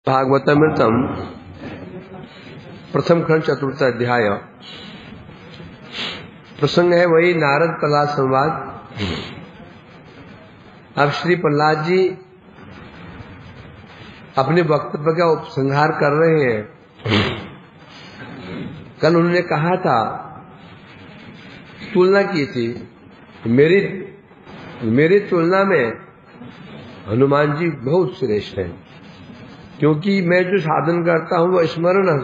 भागवतमृतम प्रथम खंड चतुर्थ अध्याय। प्रसंग है वही नारद प्रहलाद संवाद। अब श्री प्रहलाद जी अपने वक्तव्य का उपसंहार कर रहे हैं। कल उन्होंने कहा था, तुलना की थी, मेरी तुलना में हनुमान जी बहुत श्रेष्ठ हैं, क्योंकि मैं जो साधन करता हूं वो स्मरण है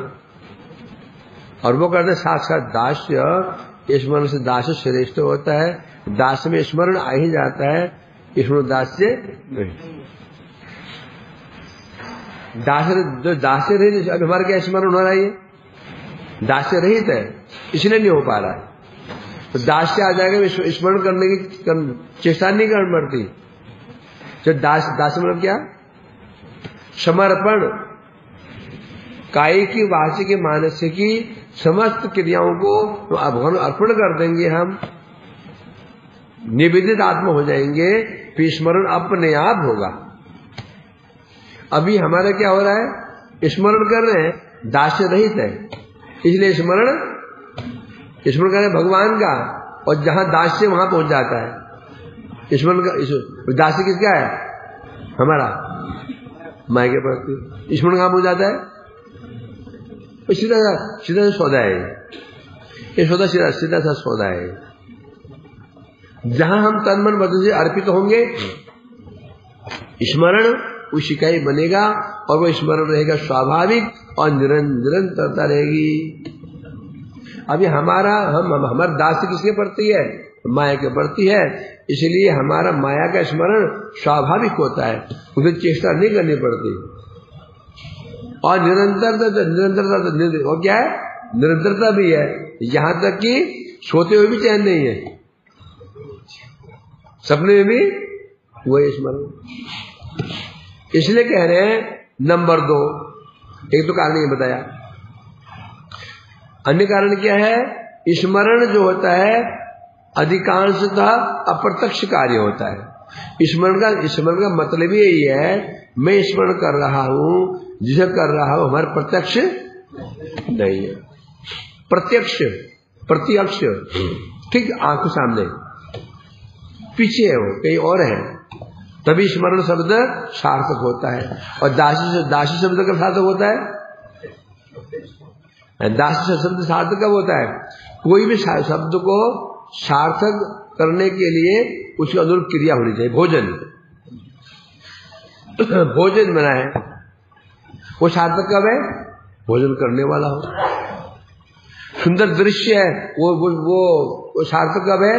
और वो करते साक्षात दास्य। स्मरण से दास्य श्रेष्ठ होता है, दास्य में स्मरण आ ही जाता है, स्मरण दास्य नहीं। दास्य जो दास्य रहित, अब हमारा क्या स्मरण हो रहा है, ये दास्य रहित है इसलिए नहीं हो पा रहा है। तो दास्य आ जाएगा, स्मरण करने की चेष्टा नहीं करनी पड़ती। जो दास्य मतलब क्या, समर्पण, कायिक की वाचिक की मानसिक की समस्त क्रियाओं को भगवान अर्पण कर देंगे, हम निवेदित आत्मा हो जाएंगे, फिर स्मरण अपने आप होगा। अभी हमारा क्या हो रहा है, स्मरण कर रहे हैं, दास्य रहित है, इसलिए स्मरण कर रहे भगवान का, और जहां दास्य वहां पहुंच जाता है। स्मरण का दास्य किसका है, हमारा माय के प्रति। स्मरण कहां पहुंच जाता है, सीधा सौदा है ये, सौदा सीधा सा सौदा है। जहां हम तन मन बदन से अर्पित होंगे, स्मरण उसी का ही बनेगा, और वो स्मरण रहेगा स्वाभाविक और निरंतरता रहेगी। अभी हमारा दास्य किसके प्रति है, माया के प्रति है, इसलिए हमारा माया का स्मरण स्वाभाविक होता है, उसे चेष्टा नहीं करनी पड़ती। और निरंतरता वो क्या है, निरंतरता भी है, यहां तक कि सोते हुए भी चैन नहीं है, सपने में भी वही स्मरण। इसलिए कह रहे हैं नंबर 2, एक तो कारण ये बताया, अन्य कारण क्या है, स्मरण जो होता है अधिकांशतः अप्रत्यक्ष कार्य होता है। स्मरण का मतलब यही है, मैं स्मरण कर रहा हूं, जिसे कर रहा हूं हमारा प्रत्यक्ष नहीं है। प्रत्यक्ष ठीक आंखों सामने, पीछे है, वो कहीं और है, तभी स्मरण शब्द सार्थक होता है। और दासी शब्द कब सार्थक होता है, दासी शब्द सार्थक कब होता है, कोई भी शब्द को सार्थक करने के लिए उसके अनुरूप क्रिया होनी चाहिए। भोजन बना है, वो सार्थक कब है, भोजन करने वाला हो। सुंदर दृश्य है, वो सार्थक कब है,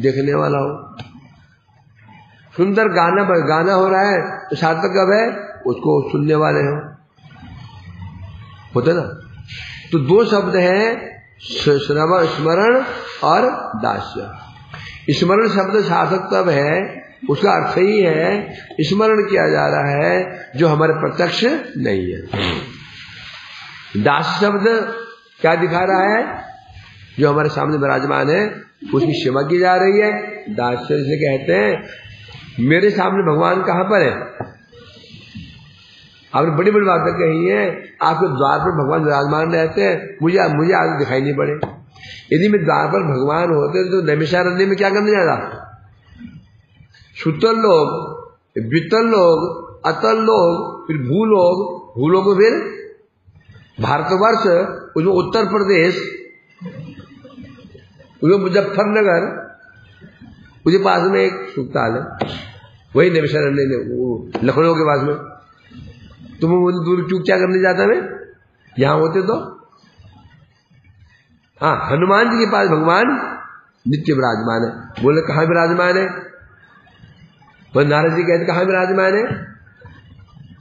देखने वाला हो। सुंदर गाना हो रहा है, तो सार्थक कब है, उसको सुनने वाले हो, होते ना। तो 2 शब्द हैं, स्मरण और दास्य। स्मरण शब्द सार्थक तब है, उसका अर्थ ही है स्मरण किया जा रहा है जो हमारे प्रत्यक्ष नहीं है। दास शब्द क्या दिखा रहा है, जो हमारे सामने विराजमान है उसकी सेवा की जा रही है। दास से कहते हैं मेरे सामने भगवान कहां पर है, आपने बड़ी बड़ी बातें कही है, आपके द्वार पर भगवान विराजमान रहते हैं, मुझे आगे दिखाई नहीं पड़े। यदि मैं द्वार पर भगवान होते तो नैमिषारण्य में क्या करने जाता, सुतल लोग, वितल लोग, अतल लोग, फिर भूलोग फिर भारतवर्ष, उसमें उत्तर प्रदेश, उसमें मुजफ्फरनगर, उसके पास में एक सुखताल है, वही नैमिषारण्य लखनऊ के पास में। तुम मुझे दूर चूक क्या करने जाता मैं, यहां होते तो। हाँ, हनुमान जी के पास भगवान नित्य विराजमान है। बोले कहां विराजमान है, तो नारद जी कहते कहां विराजमान है,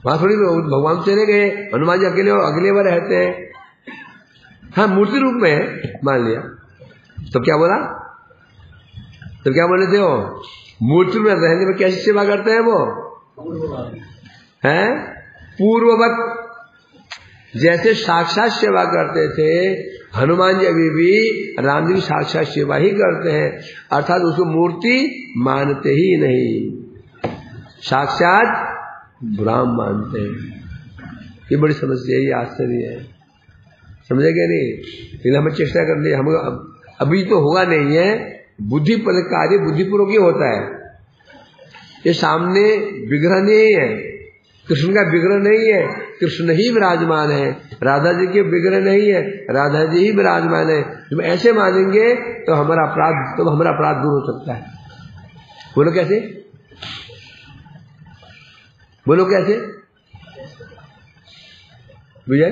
वहां थोड़ी भगवान चले गए, हनुमान जी अकेले वो रहते हैं। हाँ, मूर्ति रूप में मान लिया, तो क्या बोला, तो क्या बोले थे, वो मूर्ति में रहने में कैसी सेवा करते हैं, वो हैं पूर्ववत, जैसे साक्षात सेवा करते थे हनुमान जी, अभी भी राम जी की साक्षात सेवा ही करते हैं, अर्थात उसको मूर्ति मानते ही नहीं, साक्षात राम मानते हैं। ये बड़ी समस्या है, ये आश्चर्य है, समझे क्या नहीं? लेकिन हमें चेष्टा करनी, हम अभी तो होगा नहीं है, बुद्धि पर कार्य बुद्धिपूर्वक ही होता है। ये सामने विग्रह नहीं है, कृष्ण का विग्रह नहीं है, कृष्ण ही विराजमान है, राधा जी के विग्रह नहीं है, राधा जी ही विराजमान है। जब ऐसे मानेंगे तो हमारा अपराध दूर हो सकता है। बोलो कैसे? बोलो कैसे? विजय,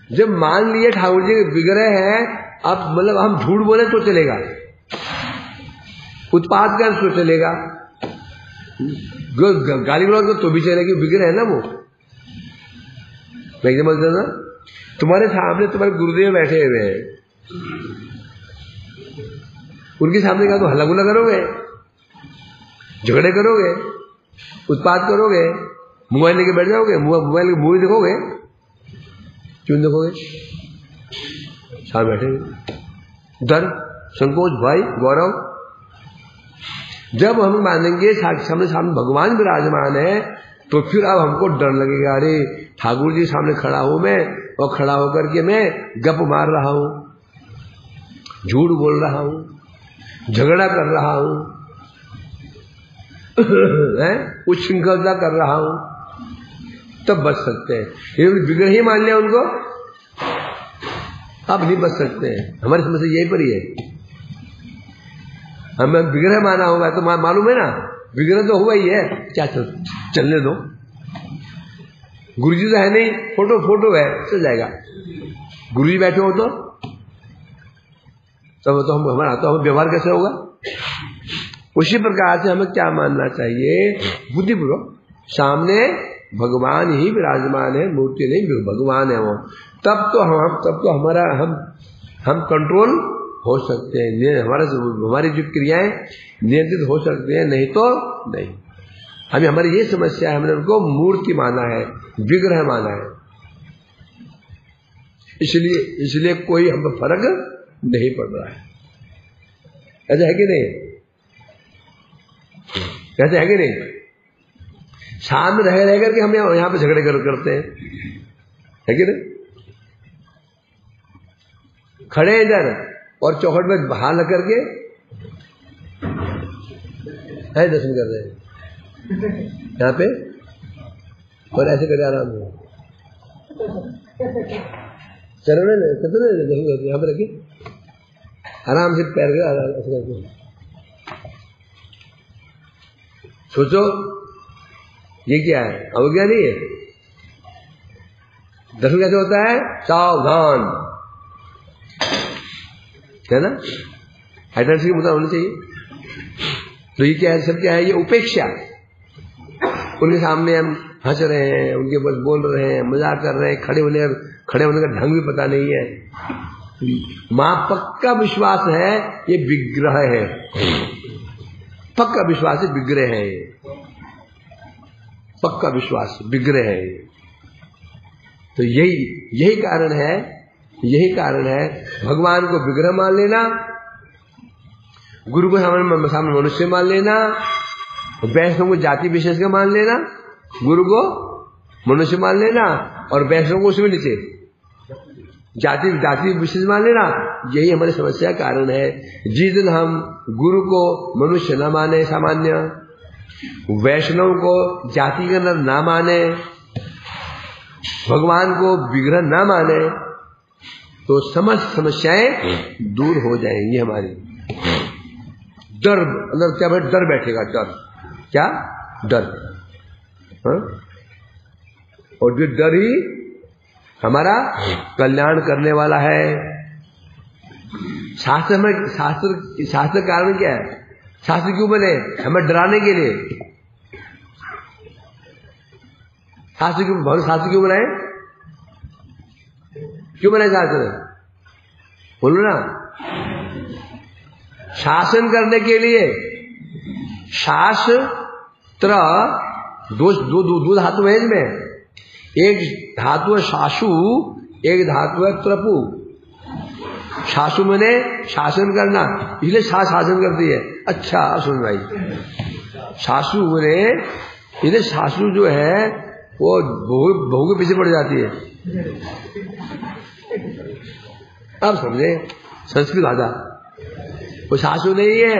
जब मान लिए ठाकुर जी विग्रह है, अब मतलब हम झूठ बोले तो चलेगा, उत्पाद का तो चलेगा, गाली गलौज तो भी चलेगी, विग्रह है ना वो। मैं एकदम बोलता ना, तुम्हारे सामने तुम्हारे गुरुदेव बैठे हुए हैं, उनके सामने क्या तो हल्ला गुल्ला करोगे, झगड़े करोगे, उत्पाद करोगे, मोबाइल लेके बैठ जाओगे, मोबाइल की मूवी देखोगे? क्यों देखोगे? सामने बैठे डर, संकोच, भय, गौरव। जब हम मानेंगे सामने भगवान विराजमान है, तो फिर अब हमको डर लगेगा, अरे ठाकुर जी सामने खड़ा हूं मैं, और खड़ा होकर के मैं गप मार रहा हूं, झूठ बोल रहा हूं, झगड़ा कर रहा हूं, उच्छृंखलता कर रहा हूं, तब बच सकते हैं। ये विग्रह ही मान लिया उनको, अब नहीं बच सकते हैं। हमारी समस्या यही पर ही है, हमें विग्रह माना होगा तो मालूम है ना, विग्रह तो हुआ ही है, क्या चलने दो, गुरुजी तो है नहीं, फोटो है, चल जाएगा। गुरुजी बैठे हो तो हम हमारा तो हम व्यवहार कैसे होगा? उसी प्रकार से हमें क्या मानना चाहिए? बुद्धिपूर्वक सामने भगवान ही विराजमान है, मूर्ति नहीं, भगवान है वो, तब तो हमारा हम कंट्रोल हो सकते हैं, हमारी जो क्रियाएं नियंत्रित हो सकते हैं, नहीं तो नहीं। अभी हमारी ये समस्या है, हमने उनको मूर्ति माना है, विग्रह माना है, इसलिए कोई हम पर फर्क नहीं पड़ रहा है। ऐसा है कि नहीं? ऐसा है कि नहीं? सामने रह करके हम यहां पे झगड़े करते हैं, है कि नहीं? खड़े इधर और चौखट में बाहर लग करके है दर्शन कर रहे हैं यहां पे, और ऐसे कर आराम से चरण कितने यहां पे रखिए, आराम से पैर के ऐसे करके सोचो ये क्या है? अवज्ञा नहीं है। दर्शन कैसे होता है? सावधान, है ना? एटेंशन की मुद्रा होनी चाहिए। तो ये क्या है? सब क्या है? ये उपेक्षा। उनके सामने हम हंस रहे हैं, उनके बस बोल रहे हैं, मजाक कर रहे हैं, खड़े होने का ढंग भी पता नहीं है। मां पक्का विश्वास है ये विग्रह है, पक्का विश्वास है विग्रह है, पक्का विश्वास विग्रह है। तो यही कारण है भगवान को विग्रह मान लेना, गुरु को सामने मनुष्य मान लेना, वैष्णव को जाति विशेष का मान लेना, गुरु को मनुष्य मान लेना, और वैष्णव को उसमें नीचे जाति विशेष मान लेना। यही हमारी समस्या का कारण है। जिस दिन हम गुरु को मनुष्य न माने, सामान्य वैष्णव को जाति के अंदर ना माने, भगवान को विग्रह ना माने, तो समस्त समस्याएं दूर हो जाएंगी हमारी। डर अंदर क्या डर बैठेगा, डर क्या डर, हाँ? और जो डर ही हमारा कल्याण करने वाला है। शास्त्र कारण क्या है? शास्त्र क्यों बने? हमें डराने के लिए। शास्त्र क्यों बनाए? क्यों बनाए शास्त्र? बोलो ना। शासन करने के लिए। शास्त्र दो धातु है इसमें, एक धातु है शासु, एक धातु है त्रपु। शासु मैंने शासन करना, इसलिए शासन करती है। अच्छा सुन भाई, शासु मैंने इसलिए शासु जो है वो बहू के पीछे पड़ जाती है। अब समझे संस्कृत भाषा, वो सासू नहीं है,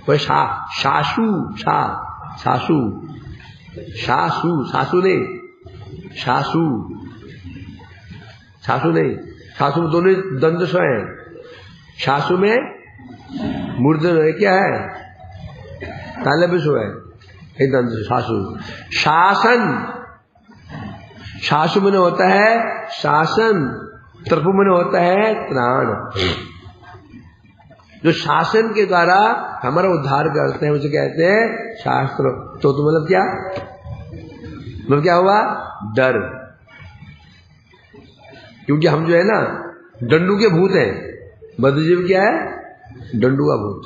वो सासू सासू सासू सासू नहीं, सासू सासू नहीं, सासू में दोनों दंड स्व है। सासू में मूर्धन है, क्या है, ताले पे सो है, एक दंड सासू। शासन, सासू में होता है शासन, तर्पु में होता है त्राण। जो शासन के द्वारा हमारा उद्धार करते हैं उसे कहते हैं शास्त्र। तो मतलब क्या, मतलब क्या हुआ, डर। क्योंकि हम जो है ना डंडू के भूत हैं, बद्धजीव क्या है, डंडू का भूत,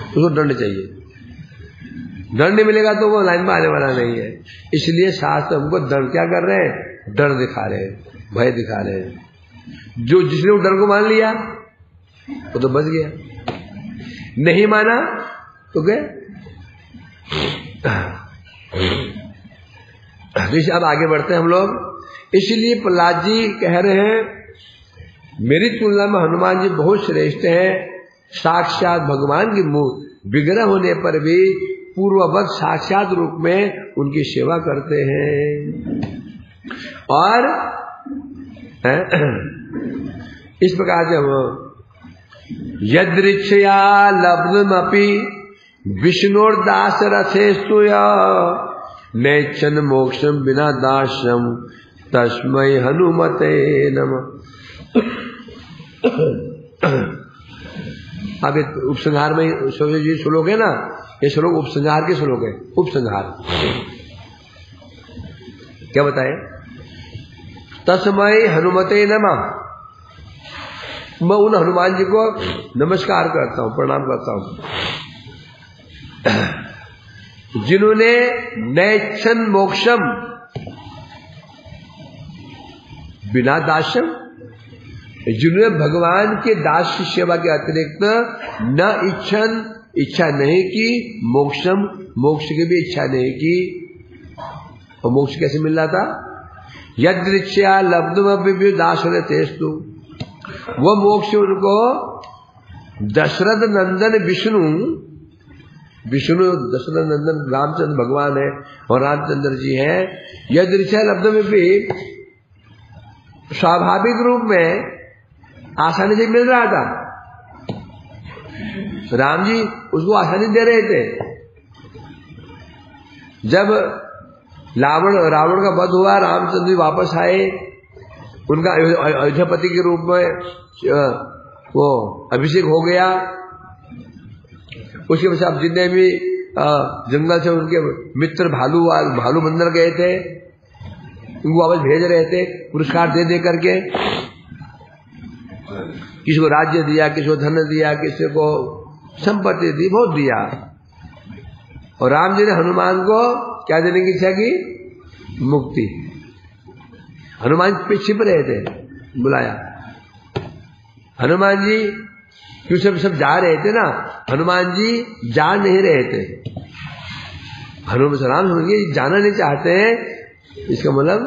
उसको दंड चाहिए। दंड नहीं मिलेगा तो वो लाइन में आने वाला नहीं है। इसलिए शास्त्र हमको दंड क्या कर रहे हैं, डर दिखा रहे हैं, भय दिखा रहे हैं। जो जिसने वो डर को मान लिया वो तो बच गया, नहीं माना तो गए। अब आगे बढ़ते हैं हम लोग। इसलिए प्रहलाद जी कह रहे हैं मेरी तुलना में हनुमान जी बहुत श्रेष्ठ हैं। साक्षात भगवान की विग्रह होने पर भी पूर्ववत साक्षात रूप में उनकी सेवा करते हैं। और इस प्रकार से हम यदृच्छया लब्धमपि विष्णुर्दास रथेस्तुया नैच्छन् मोक्षम बिना दास्यम तस्मै हनुमते नमः। अब उपसंहार में ये श्लोक है ना, ये श्लोक उपसंहार के श्लोक है। उपसंहार क्या बताए, तस्मै हनुमते नमः। मैं उन हनुमान जी को नमस्कार करता हूं, प्रणाम करता हूं, जिन्होंने नैच्छन् मोक्षम बिना दास्यम, जिन्होंने भगवान के दास की सेवा के अतिरिक्त न इच्छा नहीं की, मोक्षम मोक्ष की भी इच्छा नहीं की। और मोक्ष कैसे मिल रहा था, यदृच्छया लब्धमपि दासरथेस्तु, वो मोक्ष उनको दशरथ नंदन विष्णु दशरथ नंदन रामचंद्र भगवान है और रामचंद्र जी हैं। यदृच्छया लब्धमपि स्वाभाविक रूप में आसानी से मिल रहा था। राम जी उसको आसानी दे रहे थे। जब रावण का वध हुआ, रामचंद्र जी वापस आए, उनका अयोध्यापति के रूप में वो अभिषेक हो गया। उसके पश्चात जितने भी जंगल से उनके मित्र भालू बंदर गए थे, उनको वापस भेज रहे थे पुरस्कार दे करके। किसी को राज्य दिया, किसी को धन दिया, किसी को संपत्ति दी, बहुत दिया। और राम जी ने हनुमान को क्या देने की इच्छा की, मुक्ति। हनुमान पे छिप रहे थे, बुलाया। हनुमान जी क्यों सब जा रहे थे ना, हनुमान जी जा नहीं रहे थे। हनुमान जी जाना नहीं चाहते हैं, इसका मतलब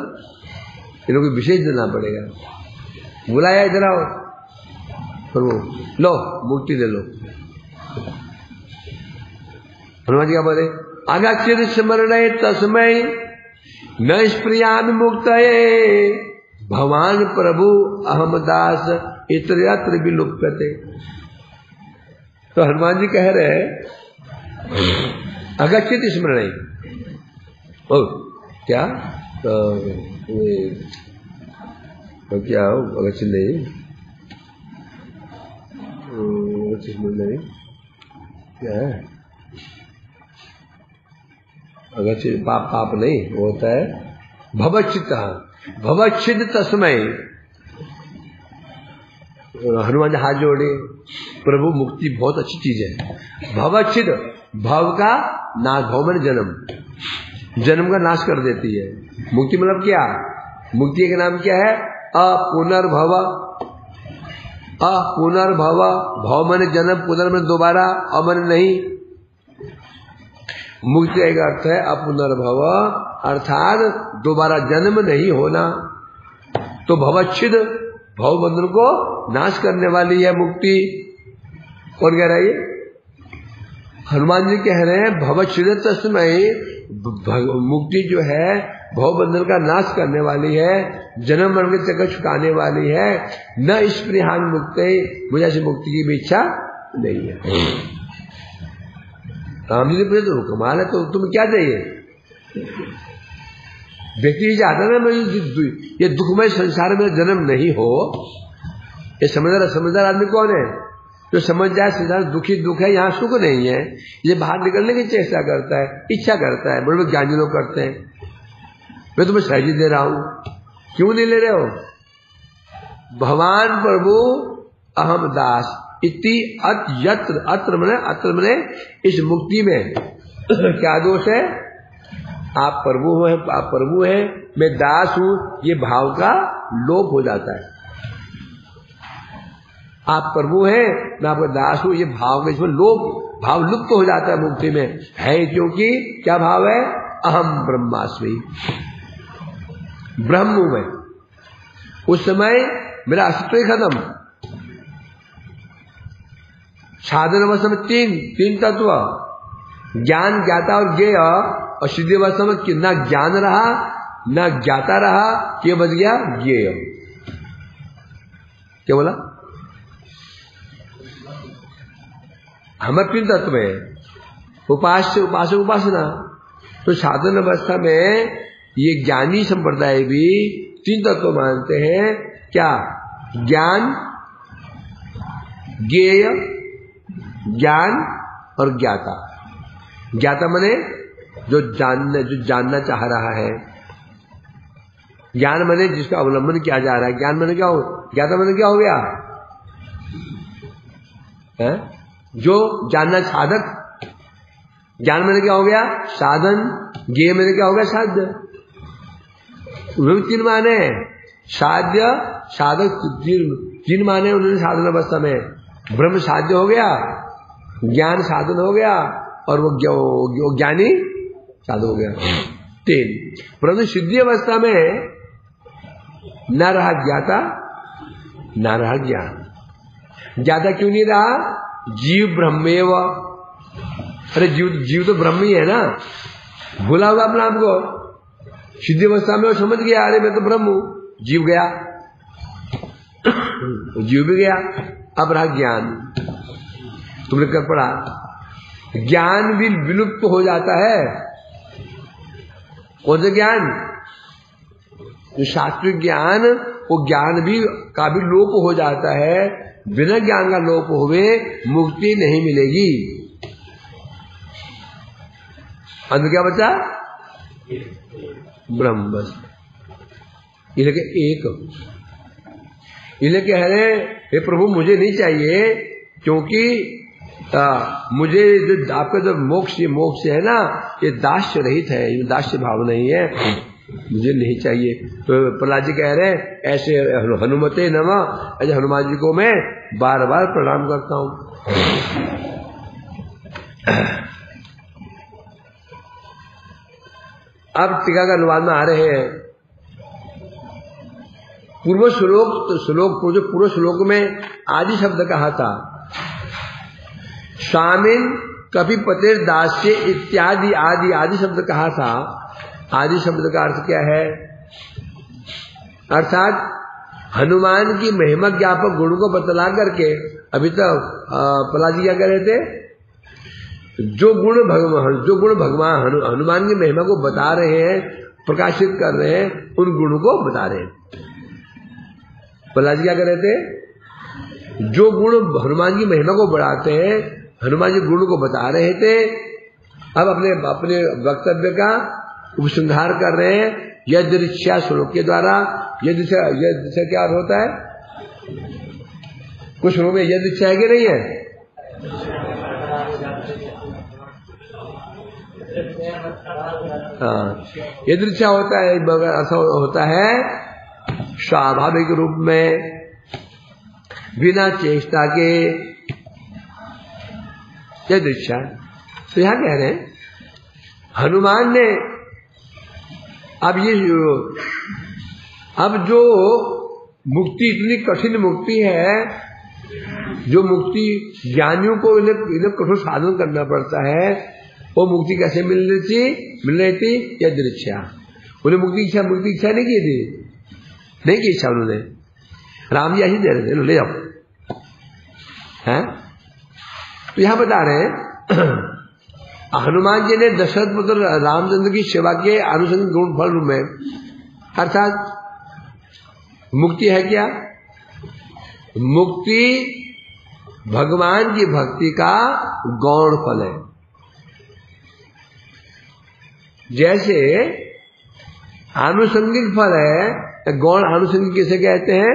इनको विशेष देना पड़ेगा। बुलाया, इधर आओ, प्रभु लो मुक्ति दे लो। हनुमान जी क्या बोले, अगच्छित स्मरणे तस्मै न स्प्रियामि मुक्तये भवान प्रभु अहम दास इत्र यत्र विलुप्यते। तो हनुमान जी कह रहे हैं अगच्छित स्मरणे, ओ क्या तो क्या हो, अगच्छित नहीं, नहीं क्या है, अगच्छित पाप नहीं, वो होता है भवच्छिद तस्मै। हनुमान जी हाथ जोड़े, प्रभु मुक्ति बहुत अच्छी चीज है। भवच्छिद, भव का नाश, भव में जन्म का नाश कर देती है। मुक्ति मतलब क्या, मुक्ति का नाम क्या है, अपुनर्भव। भव मन जन्म, पुनर्भव दोबारा, अमन नहीं। मुक्ति का अर्थ है अपुनर्भव, अर्थात दोबारा जन्म नहीं होना। तो भवच्छिद, भव बंधन को नाश करने वाली है मुक्ति। कौन कह रहा है ये? हनुमान जी कह रहे हैं भवच्छिद तस्मै, मुक्ति जो है भव बंधन का नाश करने वाली है, जन्म मरण के चक्कर छुटाने वाली है। न स्पृहान मुक्ति, मुझे ऐसी मुक्ति की भी इच्छा नहीं है। राम जी ने पूछा तो कमाल है, तो तुम्हें क्या चाहिए? व्यक्ति चाहता है ना ये दुखमय संसार में जन्म नहीं हो। ये समझदार आदमी कौन है? जो समझ जाए संसार दुखी दुख है, यहाँ सुख नहीं है, ये बाहर निकलने की चेष्टा करता है, इच्छा करता है। बड़े बड़े ज्ञानी लोग करते हैं, मैं तुम्हें सहजी दे रहा हूं, क्यों नहीं ले रहे हो? भगवान प्रभु अहम दास इति अत्र मने इस मुक्ति में क्या दोष है? आप प्रभु हैं, मैं दास हूं, ये भाव का लोप हो जाता है। आप प्रभु हैं, मैं आपका दास हूं, ये भाव में इसमें भाव लुप्त हो जाता है मुक्ति में। है क्योंकि क्या भाव है? अहम ब्रह्मास्मि, ब्रह्म हूं मैं। उस समय मेरा अस्तित्व ही खत्म। साधन अवस्था में तीन तत्व, ज्ञान, ज्ञाता और ज्ञेय। और सिद्धि अवस्था में ना ज्ञान रहा, ना ज्ञाता रहा, क्या बच गया? ज्ञेय। क्या बोला? हमें तीन तत्व है, उपास्य, उपासक, उपासना। तो साधन अवस्था में ये ज्ञानी संप्रदाय भी तीन तत्व मानते हैं। क्या? ज्ञान, ज्ञेय, ज्ञान और ज्ञाता। ज्ञाता माने जो जानना चाह रहा है। ज्ञान माने जिसका अवलंबन किया जा रहा है। ज्ञान माने क्या हो? ज्ञाता माने क्या हो गया है? जो जानना, साधक। ज्ञान माने क्या हो गया? साधन। ज्ञेय माने क्या हो गया? साध्य। तीन माने साध्य, साधक, तीन माने उन्होंने साधन अवस्था में। ब्रह्म साध्य हो गया, ज्ञान साधन हो गया, और वो ज्ञानी साधन हो गया। तीन। परंतु सिद्धि अवस्था में न रहा ज्ञाता, न रहा ज्ञान। ज्ञाता क्यों नहीं रहा? जीव ब्रह्मेव। अरे जीव तो ब्रह्म ही है ना, भूला हुआ अपना आपको। सिद्धि अवस्था में वो समझ गया, अरे मैं तो ब्रह्म हूं। जीव गया, जीव भी गया, अब रहा ज्ञान। तुमने कर पढ़ा, ज्ञान भी विलुप्त हो जाता है। कौन सा ज्ञान? जो शास्त्रीय ज्ञान, वो ज्ञान भी का भी लोप हो जाता है। बिना ज्ञान का लोप हुए मुक्ति नहीं मिलेगी। अंत क्या बचा? ब्रह्म, बस। इनके एक इन्हें कह रहे, हे प्रभु मुझे नहीं चाहिए, क्योंकि मुझे जो आपका जो मोक्ष है ना, ये दास्य रहित है, ये दास्य भाव नहीं है, मुझे नहीं चाहिए। तो प्रहलाद जी कह रहे हैं ऐसे हनुमते नमः, ऐसे हनुमान जी को मैं बार बार प्रणाम करता हूं। अब टीका का अनुवाद में आ रहे हैं। पूर्व श्लोक में आदि शब्द कहा था। स्वामिन कपिपतिर दास्य इत्यादि आदि शब्द कहा था। आदि शब्द का अर्थ क्या है? अर्थात हनुमान की महिमा ज्ञापक गुण को बतला करके, अभी तक प्रहलाद जी क्या कह रहे थे? जो गुण भगवान हनुमान की महिमा को बता रहे हैं, प्रकाशित कर रहे हैं, उन गुणों को बता रहे हैं। प्रहलाद जी क्या कह रहे थे? जो गुण हनुमान की महिमा को बढ़ाते हैं, हनुमान जी गुण को बता रहे थे। अब अपने वक्तव्य का उपसंहार कर रहे हैं यदृच्छा श्लोक के द्वारा। यदृच्छा क्या अर्थ होता है? कुछ श्लोक में यदृच्छा है कि नहीं है? हाँ, यदृच्छा होता है, अर्थ होता है स्वाभाविक रूप में, बिना चेष्टा के, यदृच्छा। तो यहां कह रहे हैं हनुमान ने अब जो मुक्ति इतनी कठिन मुक्ति है, जो मुक्ति ज्ञानियों को इन्हें कठोर साधन करना पड़ता है, वो मुक्ति कैसे मिल रही थी? यदृच्छा। उन्हें मुक्ति इच्छा नहीं की थी, नहीं की इच्छा उन्होंने। राम जी ऐसी दे रहे थे, ले जाओ है। तो यहां बता रहे हैं हनुमान जी ने दशरथ पुत्र रामचंद्र की सेवा के आनुषंगिक गुण फल रूप में, अर्थात मुक्ति है क्या? मुक्ति भगवान की भक्ति का गौण फल है। जैसे आनुषंगिक फल है, गौण आनुषंगिक किसे कहते हैं?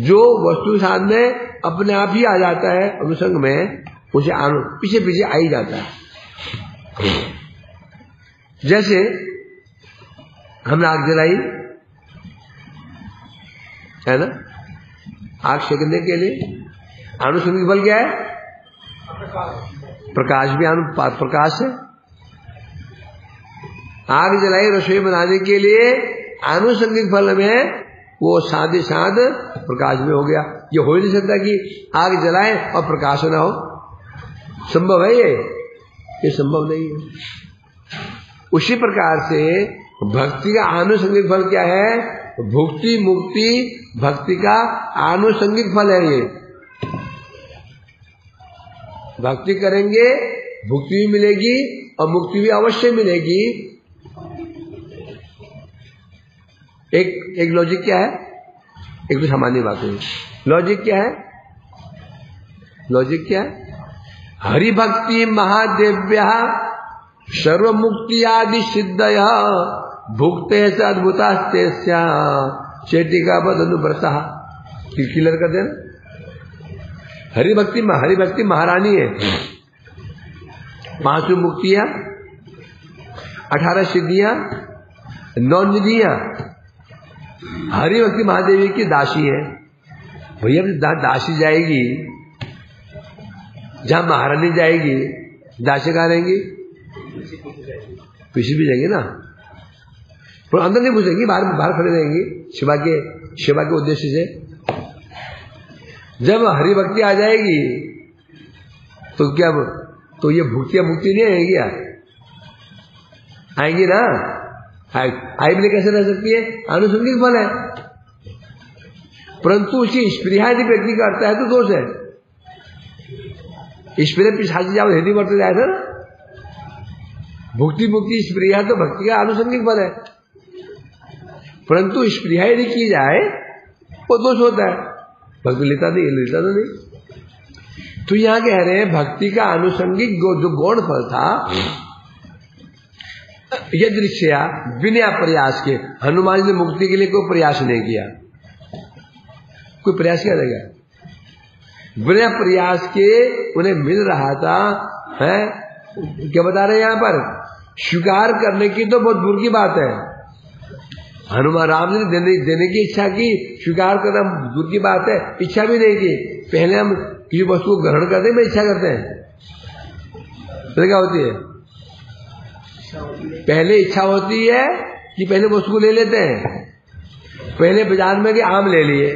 जो वस्तु सामने अपने आप ही आ जाता है अनुसंग में, उसे पीछे पीछे आ ही जाता है। जैसे हमने आग जलाई है ना, आग सेकने के लिए आनुषंगिक फल क्या है? प्रकाश भी प्रकाश है। आग जलाई रसोई बनाने के लिए आनुषंगिक फल में वो साथ ही साथ प्रकाश में हो गया। ये हो ही नहीं सकता कि आग जलाए और प्रकाश ना हो, संभव है ये संभव नहीं है। उसी प्रकार से भक्ति का आनुषंगिक फल क्या है? भुक्ति मुक्ति भक्ति का आनुषंगिक फल है। ये भक्ति करेंगे भुक्ति भी मिलेगी और मुक्ति भी अवश्य मिलेगी। एक लॉजिक क्या है? एक तो सामान्य बात है। लॉजिक क्या है? लॉजिक क्या है? हरि भक्ति महादेव्य सर्व मुक्ति आदि सिद्धय भुक्ते से अद्भुतास्ते चेटिका बदनुव्रता। क्लियर कर देना। हरि भक्ति महारानी है। 5 मुक्तियां, 18 सिद्धियां, 9 निधियां हरि भक्ति महादेवी की दासी है। भैया दासी जाएगी जहां महारानी जाएगी, दासी कहां रहेंगी? पीछे भी जाएंगे ना, पर अंदर नहीं घुसेंगी, बाहर खड़े रहेंगी सेवा के उद्देश्य से। जब हरि भक्ति आ जाएगी तो क्या, तो ये भुक्तियां मुक्ति नहीं आएगी क्या? आएंगी ना। आई भी कैसे रह सकती है? आनुषंगिक फल है। परंतु उसी स्प्रिया यदि व्यक्ति करता है तो दोष है। स्प्रिया पिछाची जाओ हिंदी बढ़ते जाए था ना। भुक्ति मुक्ति स्प्रिया तो भक्ति का आनुषंगिक फल है, परंतु स्प्रिया यदि की जाए वो दोष होता है। भक्ति लेता तो नहीं। तो यहां कह रहे हैं भक्ति का आनुषंगिक जो गौण फल था, यदृच्छया बिना प्रयास के, हनुमान ने मुक्ति के लिए कोई प्रयास नहीं किया। कोई प्रयास किया जाएगा? बिना प्रयास के उन्हें मिल रहा था। है क्या बता रहे हैं यहां पर? स्वीकार करने की तो बहुत दूर की बात है। हनुमान राम ने देने की इच्छा की, स्वीकार करना दूर की बात है। इच्छा भी नहीं की। पहले हम किसी वस्तु को ग्रहण करते हैं, मैं इच्छा करते हैं। तो क्या होती है? पहले इच्छा होती है कि पहले वस्तु को ले लेते हैं। पहले बाजार में कि आम ले लिए,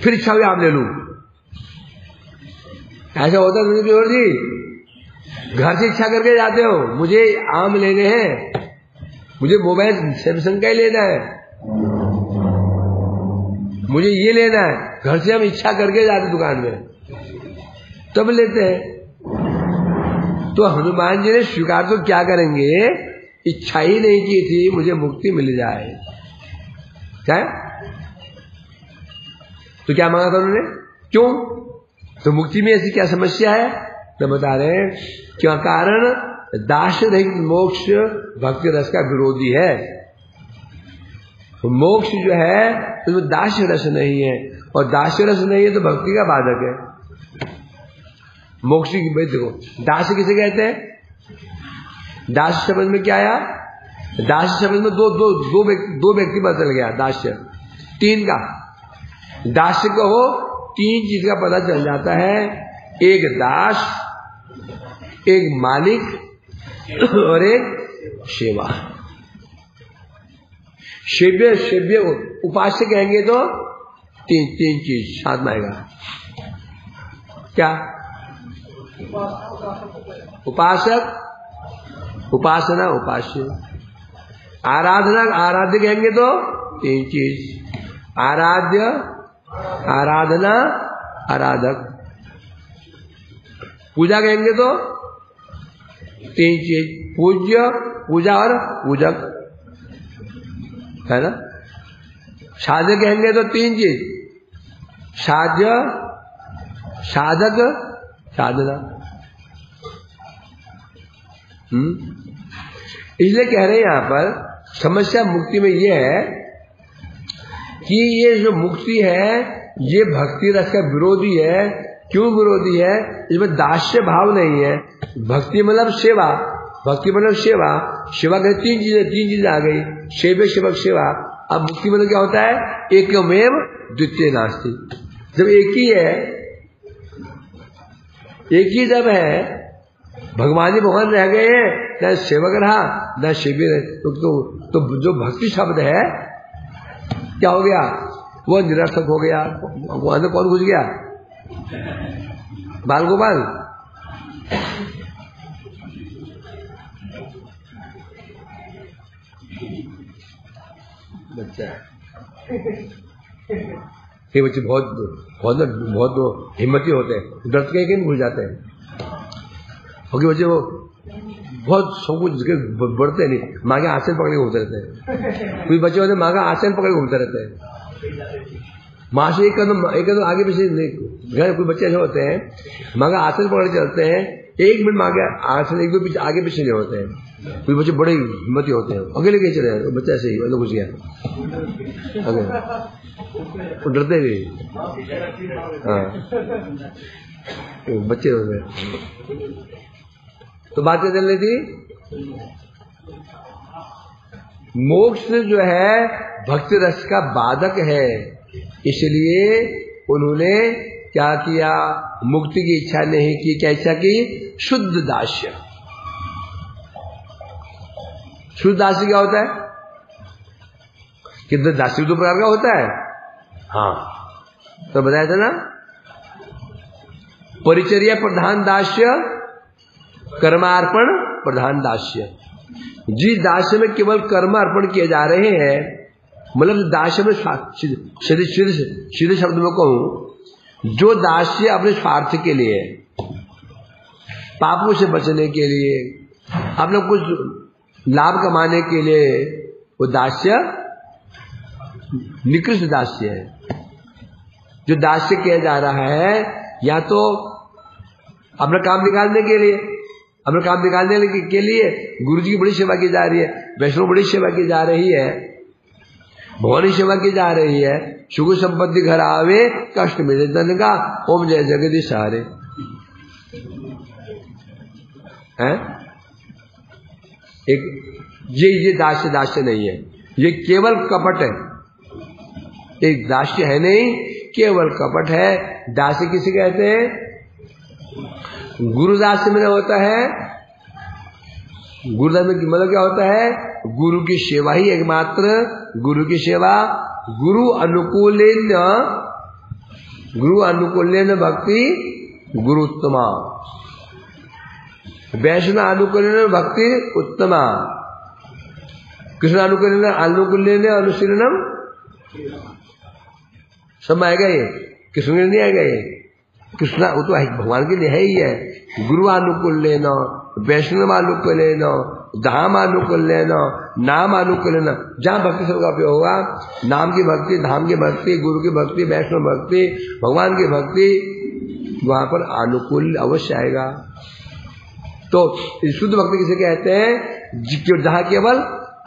फिर इच्छा हुई आम ले लूं। ऐसा होता है जोर जी? घर से इच्छा करके जाते हो, मुझे आम लेने हैं, मुझे मोबाइल सैमसंग का ही लेना है, मुझे ये लेना है। घर से हम इच्छा करके जाते दुकान में, तब लेते हैं। तो हनुमान जी ने स्वीकार तो क्या करेंगे? इच्छा ही नहीं की थी मुझे मुक्ति मिल जाए। क्या? तो क्या मांगा था उन्होंने? क्यों? तो मुक्ति में ऐसी क्या समस्या है? तो बता रहे हैं क्या कारण? दास्य रहित मोक्ष भक्ति रस का विरोधी है। तो मोक्ष जो है तो दास्य रस नहीं है, और दास्य रस नहीं है तो भक्ति का बाधक है। मोक्ष की देखो, दास्य किसे कहते हैं? दास्य शब्द में क्या आया? दास्य शब्द में दो व्यक्ति पता चल गया। दास्य 3 का दास्य कहो, 3 चीज का पता चल जाता है। एक दास, एक मालिक, और एक सेवा। सेव्य सेव्य उपास्य कहेंगे तो तीन चीज साथ में आएगा। क्या? उपासक, उपासना, उपास्य। आराधना, आराध्य कहेंगे तो तीन चीज, आराध्य, आराधना, आराधक। पूजा कहेंगे तो तीन चीज, पूज्य, पूजा और पूजक, है ना। साध्य कहेंगे तो तीन चीज, साध्य, साधक, साधना। इसलिए कह रहे हैं यहां पर समस्या मुक्ति में ये है कि ये जो मुक्ति है ये भक्ति रस का विरोधी है। क्यों विरोधी है? इसमें दास्य भाव नहीं है। भक्ति मतलब सेवा, भक्ति मतलब सेवा। सेवा के तीन चीजें आ गई, सेव्य सेवक सेवा। अब मुक्ति मतलब क्या होता है? एकमेव द्वितीय नास्ति। जब एक ही है, एक ही जब है, भगवान ही भगवान रह गए हैं, न सेवक रहा न सेव्य रहे, तो जो भक्ति शब्द है क्या हो गया? वो निरर्थक हो गया। वो अंदर कौन घुस गया? बाल गोपाल। बच्चा ये बच्चे बहुत हिम्मती होते हैं, डरते के नहीं घुस जाते हैं। और बच्चे वो बहुत सब कुछ बढ़ते नहीं, माँ के आसन पकड़ के घूमते रहते हैं। कोई बच्चे होते हैं माँ का आसन पकड़ के घूमते रहते हैं, माँ से एक कदम आगे पीछे नहीं। घर कोई बच्चे ऐसे होते हैं माँ का आसन पकड़ के चलते हैं, एक मिनट माँ के आसन एक दो पीछे आगे पीछे नहीं होते हैं। कोई बच्चे बड़े हिम्मती होते हैं, अकेले कहीं चले जाते, बच्चा ऐसे ही मतलब घुस गया, वो डरते भी। हाँ बच्चे होते हैं। तो बात क्या चल रही थी? मोक्ष जो है भक्ति रस का बाधक है, इसलिए उन्होंने क्या किया? मुक्ति की इच्छा नहीं की। क्या इच्छा की? शुद्ध दास्य। शुद्ध दास्य क्या होता है? कितने दास्य दो प्रकार का होता है। हाँ तो बताया था ना, परिचर्या प्रधान दास्य, कर्मार्पण प्रधान दास्य। जिस दास्य में केवल कर्म अर्पण किए जा रहे हैं, मतलब दास्य में सीधे शब्द में कहूं, जो दास्य अपने स्वार्थ के लिए, पापों से बचने के लिए, अपने कुछ लाभ कमाने के लिए, वो दास्य निकृष्ट दास्य है। जो दास्य किया जा रहा है या तो अपना काम निकालने के लिए, अपना काम निकालने के लिए गुरु जी की बड़ी सेवा की जा रही है, वैष्णव बड़ी सेवा की जा रही है, भगवानी सेवा की जा रही है। सुख संपत्ति घर आवे, कष्ट मिले धन का, ओम जय जगदीश सारे हैं। एक ये दास्य नहीं है, ये केवल कपट है। एक दास्य है नहीं, केवल कपट है। दास्य किसे कहते हैं? गुरुदास में होता है। गुरुदास में मतलब क्या होता है? गुरु की सेवा ही एकमात्र, गुरु की सेवा। गुरु अनुकूल्यन भक्ति गुरु उत्तमा, वैष्णव अनुकूल्यन भक्ति उत्तमा, कृष्ण अनुकूल्यन अनुशीलनम। सब आएगा ये, कृष्ण के नहीं आएगा ये। कृष्णा वो तो भगवान के लिए है ही है। गुरु अनुकूल लेना, वैष्णव अनुकूल लेना, धाम अनुकूल लेना, नाम अनुकूल लेना। जहां भक्ति शब्द का उपयोग होगा, नाम की भक्ति, धाम की भक्ति, गुरु की भक्ति, वैष्णव भक्ति, भगवान की भक्ति, वहां पर अनुकूल अवश्य आएगा। तो शुद्ध भक्ति किसे कहते हैं? जहां केवल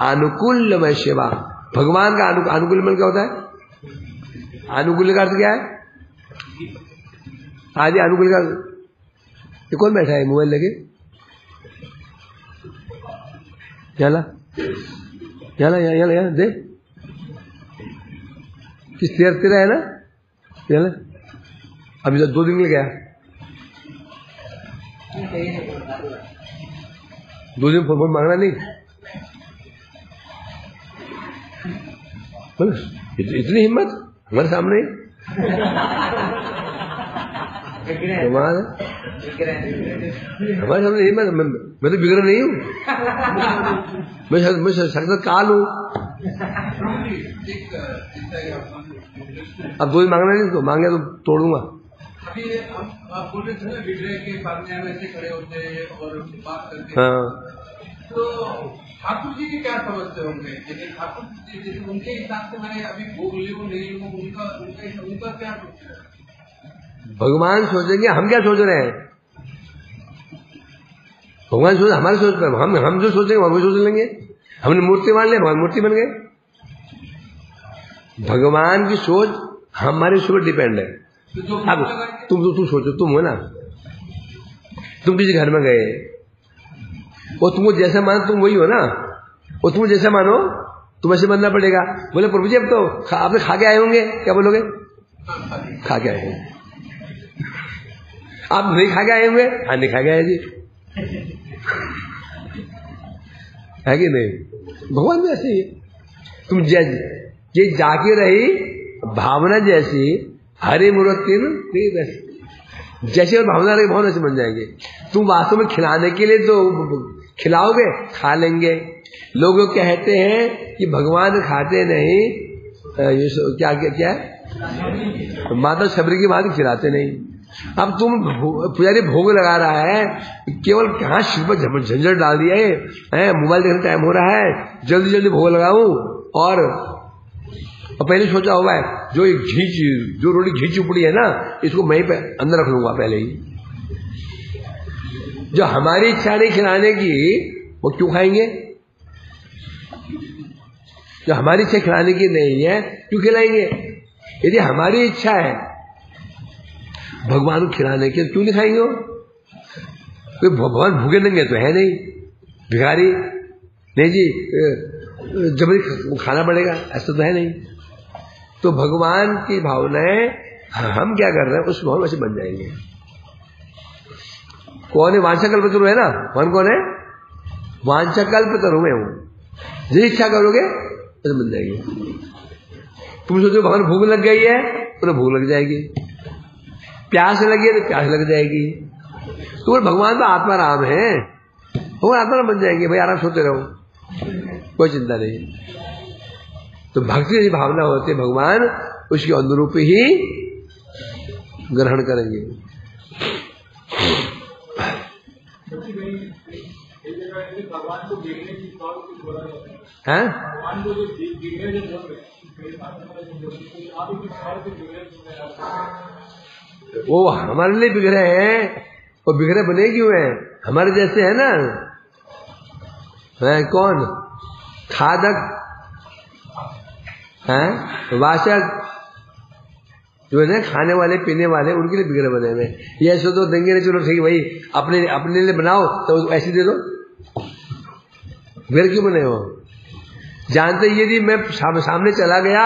अनुकूल्यमय सेवा। भगवान का अनुकूल में क्या होता है? अनुकूल का अर्थ क्या है? आदि अनुकूल का ये कौन बैठा है मोबाइल लेके? चला दे, किस तेरा है ना? चला अभी तो 2 दिन में गया। 2 दिन फोन मांगना नहीं, इतनी हिम्मत हमारे सामने हमारे सामने हिम्मत। मैं तो बिगड़ा नहीं हूँ, मैं सख्त काल हूँ। अब 2 दिन मांगना नहीं, तो मांगे तो तोड़ूंगा। अभी आप बोल रहे थे ना विग्रह के सामने हम ऐसे खड़े होते हैं और बात करते हैं। हाँ, तो ठाकुर जी के क्या समझते होंगे? लेकिन ठाकुर जी जैसे उनके हिसाब से मैंने अभी भोग ले नहीं लूँ, उनका क्या सोचते हैं? भगवान सोचेंगे, हम क्या सोच रहे हैं? भगवान सोच, हमारे सोच पर हम जो सोचेंगे हम वो सोच लेंगे। हमने मूर्ति मान लिया, भगवान मूर्ति बन गए। भगवान की सोच हमारे ऊपर डिपेंड है। अब तुम सोचो, तुम हो ना, तुम किसी घर में गए और तुमको जैसा मानो तुम वही हो ना, और तुम जैसा मानो तुम ऐसे बनना पड़ेगा। बोले प्रभु जी अब तो आपने खा के आए होंगे, क्या बोलोगे? खा के आए होंगे। आप नहीं खा के आए होंगे? हाँ, नहीं खा के आए जी, है कि नहीं? भगवान भी ऐसे ही है। तुम ये जाके रही भावना जैसी, हरे मूर्तिन वैसे, जैसे और भावना रही भावना से बन जाएंगे। तुम वास्तव में खिलाने के लिए तो खिलाओगे, खा लेंगे। लोग कहते हैं कि भगवान खाते नहीं, क्या क्या क्या माता शबरी की बात खिलाते नहीं। अब तुम पुजारी भोग लगा रहा है, केवल कहाँ शिव पर झंझट डाल दिया है, मोबाइल देखने टाइम हो रहा है, जल्दी जल्दी भोग लगाऊं। और पहले सोचा हुआ है जो रोटी घी चुपड़ी है ना, इसको मैं पे अंदर रख लूंगा पहले ही। जो हमारी इच्छा नहीं खिलाने की, वो क्यों खाएंगे? जो हमारी इच्छा खिलाने की नहीं है, क्यों खिलाएंगे? यदि हमारी इच्छा है भगवान को खिलाने के, क्यों नहीं खाएंगे? कोई भगवान भूखे नंगे तो है नहीं, भिखारी नहीं जी, जबरदस्ती खाना पड़ेगा ऐसा तो है नहीं। तो भगवान की भावनाएं हम क्या कर रहे हैं, उस भावना से बन जाएंगे। कौन है? वांछा कल्प तरु है ना, कौन है? वांछा कल्प तरु में हूं। जिस इच्छा करोगे तो बन जाएगी। तुम सोचो भगवान भूख लग गई है तो भूख लग जाएगी, प्यास लगी है तो प्यास लग जाएगी। तो भगवान तो आत्मा राम है, वो आत्मा बन जाएंगे। भाई आराम सोते रहो, कोई चिंता नहीं। तो भक्ति की भावना होती है, भगवान उसके अनुरूप ही ग्रहण करेंगे। हैं? वो हमारे लिए बिगड़े हैं, वो बिगड़े बने क्यों हैं? हमारे जैसे है ना, है कौन? खादक है, वाचक, जो है ना खाने वाले पीने वाले, उनके लिए बिगड़े बने हुए। ये ऐसे तो देंगे नहीं, चलो ठीक भाई अपने लिए बनाओ तो ऐसे दे दो, बिगड़ क्यों बने हो? जानते यदि मैं सामने चला गया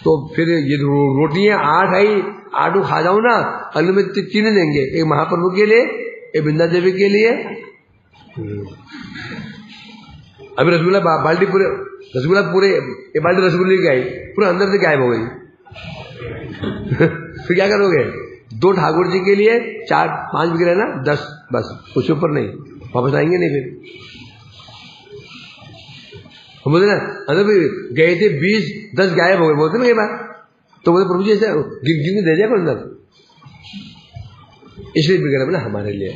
तो फिर ये रोटियां 8 आई, 8 खा जाऊं ना, अल्लू में 3 देंगे, एक महाप्रभु के लिए, एक वृंदा देवी के लिए। अभी रसगुल्ला बाल्टी पूरे एक बाल्टी रसगुल्ले की आई, पूरा अंदर से गायब हो गई। फिर क्या करोगे? 2 ठाकुर जी के लिए, 4-5 बिगड़े ना, 10 बस, उसके ऊपर नहीं, वापस आएंगे नहीं। फिर हम बोलते ना, अंदर भी गए थे 20-10 गायब हो गए, बोलते ना कई बार। तो बोलते प्रभु जी ऐसे गिन दे जाए अंदर, इसलिए बिगड़ा बना हमारे लिए।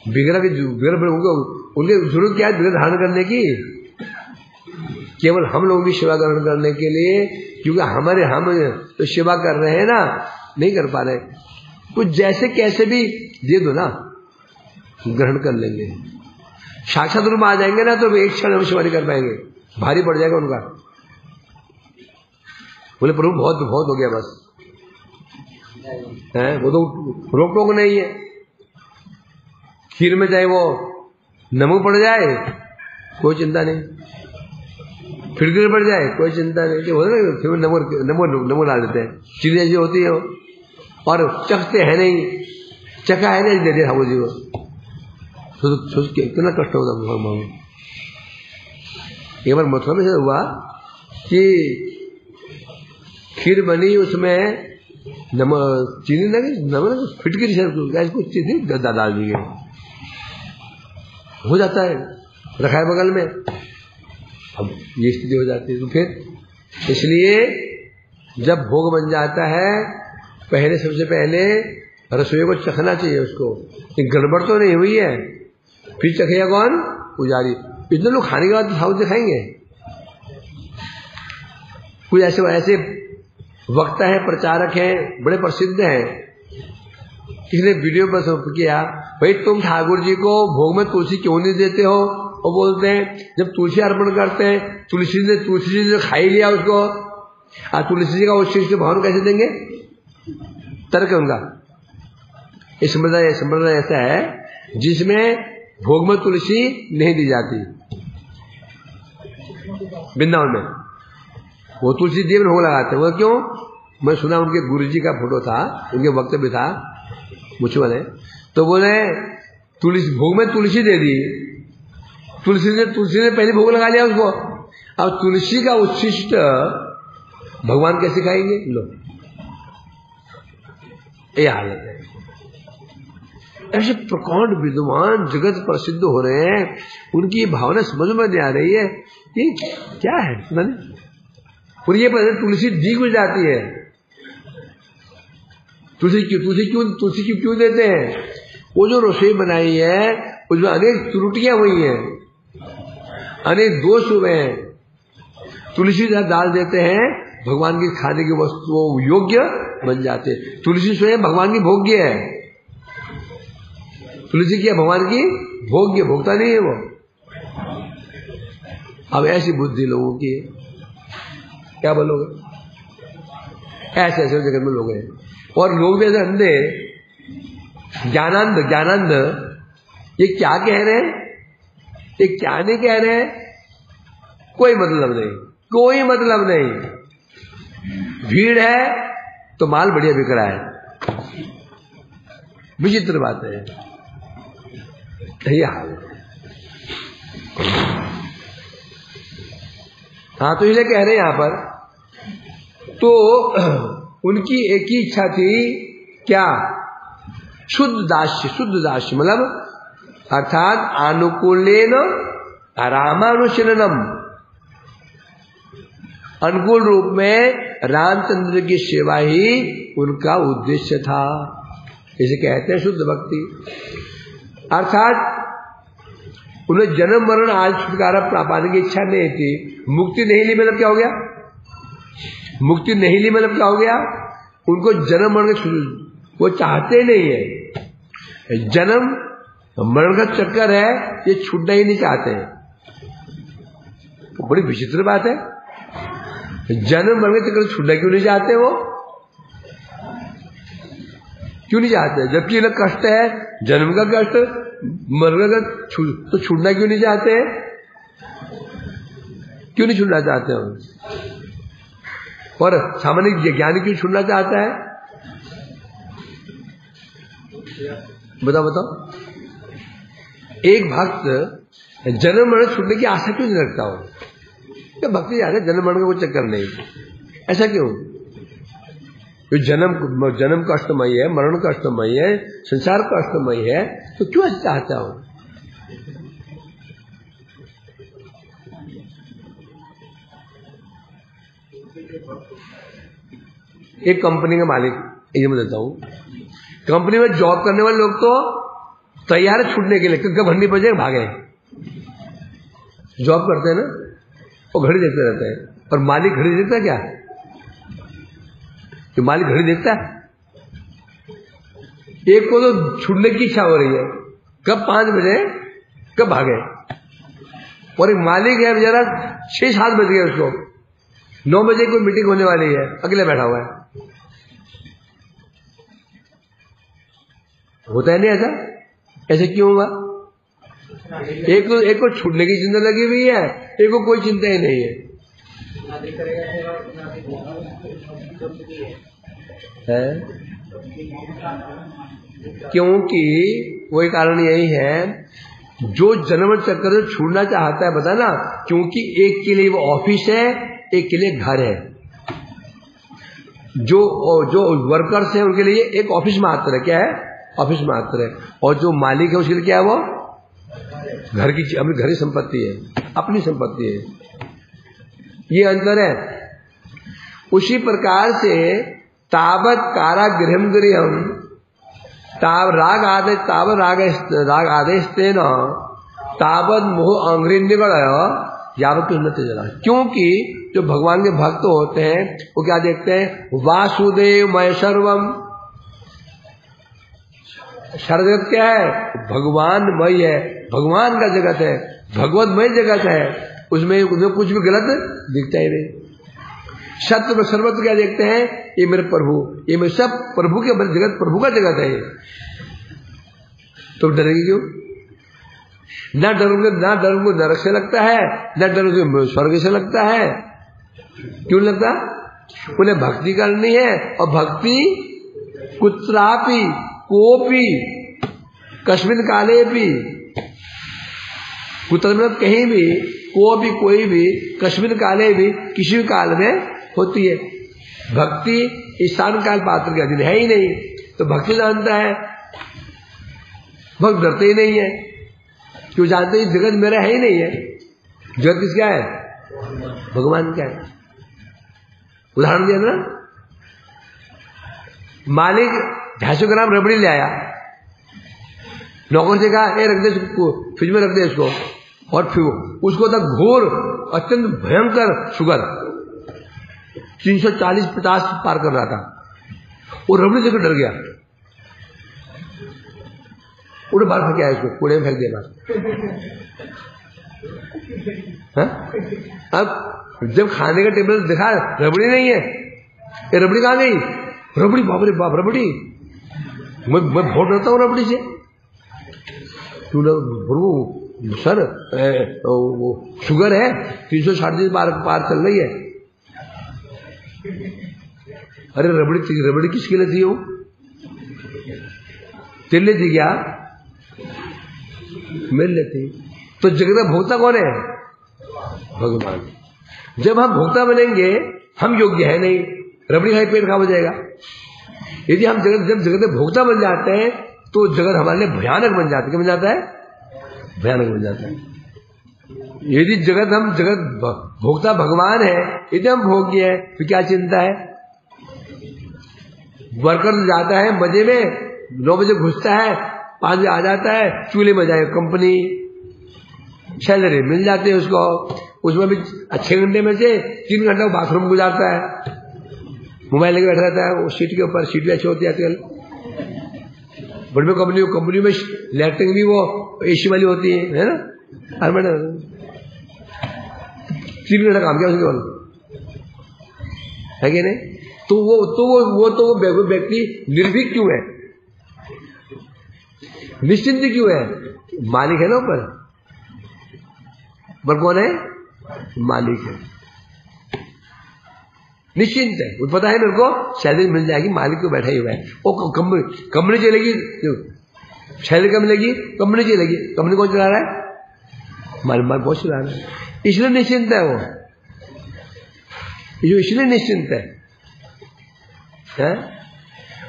बिगड़ा उनके जरूरत क्या है? बिगड़ धारण करने की, केवल हम लोगों की सेवा ग्रहण करने के लिए, क्योंकि हम तो सेवा कर रहे हैं ना, नहीं कर पा रहे, कुछ जैसे कैसे भी दे दो ना, ग्रहण कर लेंगे। साक्षात रूप आ जाएंगे ना, तो एक क्षण हम सेवा नहीं कर पाएंगे, भारी पड़ जाएगा उनका। बोले प्रभु बहुत बहुत हो गया बस, है वो तो रोक टोक नहीं है। खीर में चाहे वो नमक पड़ जाए कोई चिंता नहीं, फिरकी पड़ जाए कोई चिंता नहीं, कि फिर नमक डाल देते हैं, चीजें ऐसी होती है और चखते हैं नहीं, चखा है नहीं, दे दे ठाकुर जी को, सोच के इतना कष्ट होता भगवान। एक बार मथुरा में हुआ कि खीर बनी, उसमें चीनी लगी, नमक फिटकरी से कुछ चीनी डाल दी गई, हो जाता है, रखा है बगल में, अब ये स्थिति हो जाती है। तो फिर इसलिए जब भोग बन जाता है, पहले सबसे पहले रसोई को चखना चाहिए उसको, गड़बड़ तो नहीं हुई है, फिर चखेगा कौन? पुजारी। इतने लोग खाने के बाद तो साउथ दिखाएंगे। कुछ ऐसे वक्ता है, प्रचारक हैं, बड़े प्रसिद्ध हैं, किसी ने वीडियो पर किया, भाई तुम ठाकुर जी को भोग में तुलसी क्यों नहीं देते हो? वो बोलते हैं जब तुलसी अर्पण करते हैं, तुलसी जी ने खा ही लिया उसको, तुलसी जी का उच्छिष्ट भगवान कैसे देंगे? तर्क है उनका। इस संप्रदाय ऐसा है जिसमें भोग में तुलसी नहीं दी जाती। वृंदावन में वो तुलसी देव भोग लगाते हैं। वो क्यों? मैं सुना उनके गुरु जी का फोटो था, उनके वक्तव्य था मुझ वाले, तो बोले तुलसी भोग में तुलसी दे दी, तुलसी ने पहले भोग लगा लिया उसको, अब तुलसी का उच्छिष्ट भगवान कैसे खाएंगे? लो, ये हालत है। ऐसे प्रकांड विद्वान जगत प्रसिद्ध हो रहे हैं, उनकी भावना समझ में नहीं आ रही है कि क्या है मैंने, और ये पता तुलसी दी गुज जाती है। तुलसी क्यों देते हैं? वो जो रसोई बनाई है उसमें अनेक त्रुटियां हुई हैं, अनेक दोष हुए हैं, तुलसी डाल देते हैं, भगवान की खाने की वस्तु योग्य बन जाते हैं। तुलसी स्वयं भगवान की भोग्य है, तुलसी क्या भगवान की भोग्य, भोगता नहीं है वो। अब ऐसी बुद्धि लोगों की, क्या बोलोगे? ऐसे जगत में लोग हैं, और लोग भी ऐसे अंधे। ज्ञानानंद ये क्या कह रहे हैं, ये क्या नहीं कह रहे हैं, कोई मतलब नहीं, कोई मतलब नहीं। भीड़ है तो माल बढ़िया बिक रहा है, विचित्र बात है, यही हाल है। हाँ, तो इसलिए कह रहे हैं यहां पर, तो उनकी एक ही इच्छा थी, क्या? शुद्ध दास्य मतलब अर्थात अनुकूलेन रामानुशीलनम, अनुकूल रूप में रामचंद्र की सेवा ही उनका उद्देश्य था। इसे कहते हैं शुद्ध भक्ति। अर्थात उन्हें जन्म मरण आज छुटकारा पाने की इच्छा नहीं थी। मुक्ति नहीं ली मतलब क्या हो गया? मुक्ति नहीं ली मतलब क्या हो गया? उनको जन्म मरण वो चाहते नहीं है, जन्म मरण का चक्कर है, ये छूटना ही नहीं चाहते हैं। तो बड़ी विचित्र बात है, जन्म मरण के चक्कर छूटना क्यों नहीं चाहते? वो क्यों नहीं चाहते? जबकि ये कष्ट है, जन्म का कष्ट, मरण का, तो छूटना क्यों नहीं चाहते? क्यों नहीं छूटना चाहते हो? और सामान्य ज्ञानी क्यों छूटना चाहता है? बताओ। एक भक्त जन्म मरण छूटने की आशा क्यों नहीं रखता हो? क्या भक्ति ज्यादा जन्म मरण का कोई चक्कर नहीं, ऐसा क्यों? जन्म कष्टमयी है, मरण कष्टमयी है, संसार कष्टमयी है, तो क्यों ऐसा चाहता हो? एक कंपनी का मालिक, ये मैं देता हूं, कंपनी में जॉब करने वाले लोग तो तैयार है छूटने के लिए, कब घड़ी बजे भागे। जॉब करते हैं ना, वो घड़ी देखते रहते हैं, और मालिक घड़ी देखता है क्या? कि मालिक घड़ी देखता है? एक को तो छूटने की इच्छा हो रही है, कब 5 बजे कब भागे, और एक मालिक है बेचारा 6-7 बज गए, उसको 9 बजे कोई मीटिंग होने वाली है, अगले बैठा हुआ है। होता है नहीं ऐसा? ऐसे क्यों हुआ? एक को छूटने की चिंता लगी हुई है, एक को कोई चिंता ही नहीं है। क्योंकि वही कारण यही है जो जन्म चक्कर से छूटना चाहता है, बता ना, क्योंकि एक के लिए वो ऑफिस है, एक के लिए घर है। जो वर्कर्स है उनके लिए एक ऑफिस मात्र है, क्या है? ऑफिस मात्र है। और जो मालिक है उसके लिए क्या है? वो घर की, अपनी घर की संपत्ति है, अपनी संपत्ति है। ये अंतर है। उसी प्रकार से तावत कारागृहम गृहम राग आदेश तेना तावत मोह अंग्रिंगण यावत उन्नति जला। क्योंकि जो भगवान के भक्त होते हैं वो क्या देखते हैं? वासुदेव मय सर्वम। सर्वजगत क्या है? भगवानमय है, भगवान का जगत है, भगवतमय जगत है। उसमें कुछ भी गलत दिखता ही नहीं। सत्य में सर्वत्र क्या देखते हैं? ये मेरे प्रभु, ये मेरे सब प्रभु के जगत, प्रभु का जगत है। तो डरेगी क्यों? ना डरूंगे नरक से लगता है, ना डरूंगे स्वर्ग से लगता है। क्यों लगता? उन्हें भक्ति करनी है, और भक्ति कुत्रापि कोपी कस्मिन काले भी, मतलब कहीं भी, कोई भी कस्मिन काले भी, किसी भी काल में होती है। भक्ति ईशान काल पात्र के अधीन है ही नहीं। तो भक्ति जानता है, भक्त डरते ही नहीं है। क्यों जानते ही? जगत मेरा है ही नहीं है। जगत किसका है? भगवान का है। उदाहरण दिया ना, मालिक 250 ग्राम रबड़ी ले आया, नौकर से कहा ए रख दे फ्रिज में, रख दे इसको। और फिर उसको तक घोर अत्यंत भयंकर शुगर 340-50 पार कर रहा था। वो रबड़ी देखकर डर गया, उन्हें बाहर फेंक आया, इसको कूड़े में फेंक दिया बाहर। अब जब खाने का टेबल देखा रबड़ी नहीं है, ये रबड़ी कहाँ गई? रबड़ी, बाप रे बाप, रबड़ी। मैं बहुत डरता हूँ रबड़ी से। प्रभु सर वो शुगर है 360 पार चल रही है। अरे रबड़ी किसके लिए थी? वो तेरे लिए थी क्या? मेरे लिए थी। तो जगत का भोक्ता कौन है? भगवान। जब हम भोक्ता बनेंगे, हम योग्य है नहीं, रबड़ी खाई पेट खराब हो जाएगा। यदि हम जब जगत में भोक्ता बन जाते हैं तो जगत हमारे लिए भयानक बन जाता है। क्या बन जाता है? भयानक बन जाता है। यदि जगत भोक्ता भगवान है, यदि हम भोग्य है, तो क्या चिंता है? वर्कर जाता है मजे में, 9 बजे घुसता है, 5 बजे आ जाता है, चूल्हे में जाए कंपनी, सैलरी मिल जाती है उसको। उसमें भी 6 घंटे में से 3 घंटा बाथरूम गुजारता है, मोबाइल लेके बैठा रहता है वो सीट के ऊपर। सीट भी अच्छी होती है आजकल बड़ी बड़ी कंपनी में। लैट्रिन भी वो एसी वाली होती है ना? हर महीने 3 घंटा काम किया उसके बाद, है कि नहीं? तो वो व्यक्ति निर्भीक क्यों है? निश्चिंत क्यों है? मालिक है ना ऊपर। पर कौन है? मालिक है, निश्चिंत है। वो पता है मेरे को सैलरी मिल जाएगी, मालिक को बैठा ही हुआ है। वो कंपनी चलेगी, सैलरी कब मिलेगी? कंपनी चलेगी। कंपनी कौन चला रहा है? मालिक बहुत चला रहा है, इसलिए निश्चिंत है वो। इसलिए निश्चिंत है।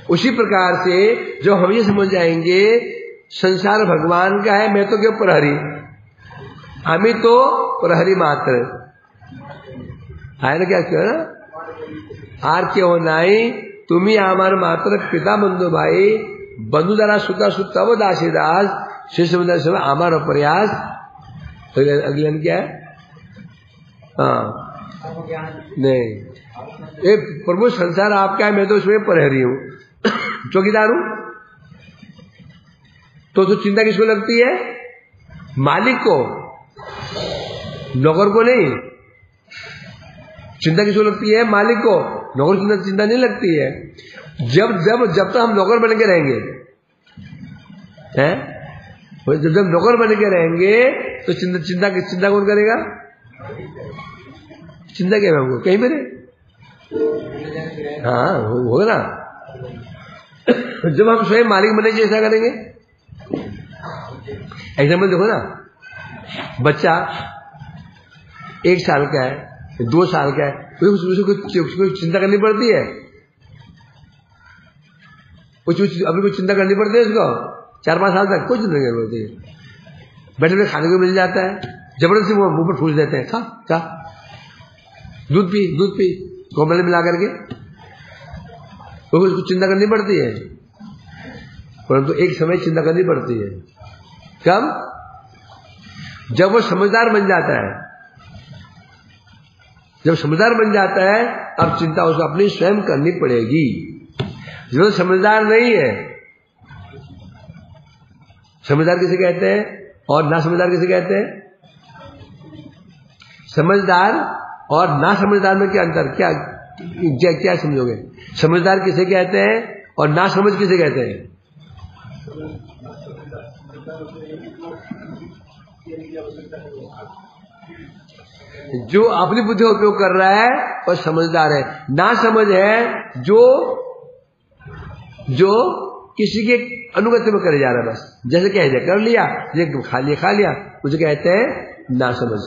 उसी प्रकार से जो हम ये समझ जाएंगे संसार भगवान का है, मैं तो क्यों प्रहरी, हमें तो प्रहरी मात्र है ना। क्या क्यों ना आर क्यों नाई तुम्ही आमार मात्र पिता बंधु भाई बंधु द्वारा सुता सुतव दासीदास शिष्य बंधु आमार प्रयास। तो अगले क्या है? नहीं, ये प्रभु संसार आपका है, मैं तो उसमें प्रहरी हूं, चौकीदार हूं। तो चिंता किसको लगती है? मालिक को, नौकर को नहीं। चिंता किसको लगती है? मालिक को। नौकर को चिंता नहीं लगती है। जब तक हम नौकर बन के रहेंगे, हैं? जब नौकर बन के रहेंगे तो चिंता कौन करेगा? चिंता क्या है हमको? कहीं मेरे हाँ होगा ना। जब हम स्वयं मालिक बने ऐसा करेंगे। एग्जाम्पल देखो ना, बच्चा 1 साल का है, 2 साल का है, उसको चिंता करनी पड़ती है, अभी कुछ चिंता करनी पड़ती है उसको। 4-5 साल तक कोई चिंता नहीं पड़ती है, बैठे बैठे खाने को मिल जाता है, जबरदस्ती वो मुंह पर ठूस देते हैं, खा दूध पी कोमल मिला करके, उसको चिंता करनी पड़ती है। परंतु एक समय चिंता करनी पड़ती है, कब? जब वो समझदार बन जाता है। जब समझदार बन जाता है अब चिंता उसको अपनी स्वयं करनी पड़ेगी। जो समझदार नहीं है, समझदार किसे कहते हैं और ना समझदार किसे कहते हैं? समझदार और ना समझदार में क्या अंतर, क्या समझोगे? समझदार किसे कहते हैं और ना समझ किसे कहते हैं? जो अपनी बुद्धि का उपयोग कर रहा है और समझदार है। ना समझ है जो किसी के अनुगत्य में करे जा रहा है, बस जैसे कह दिया कर लिया, जैसे खा लिया, मुझे कहते हैं ना समझ।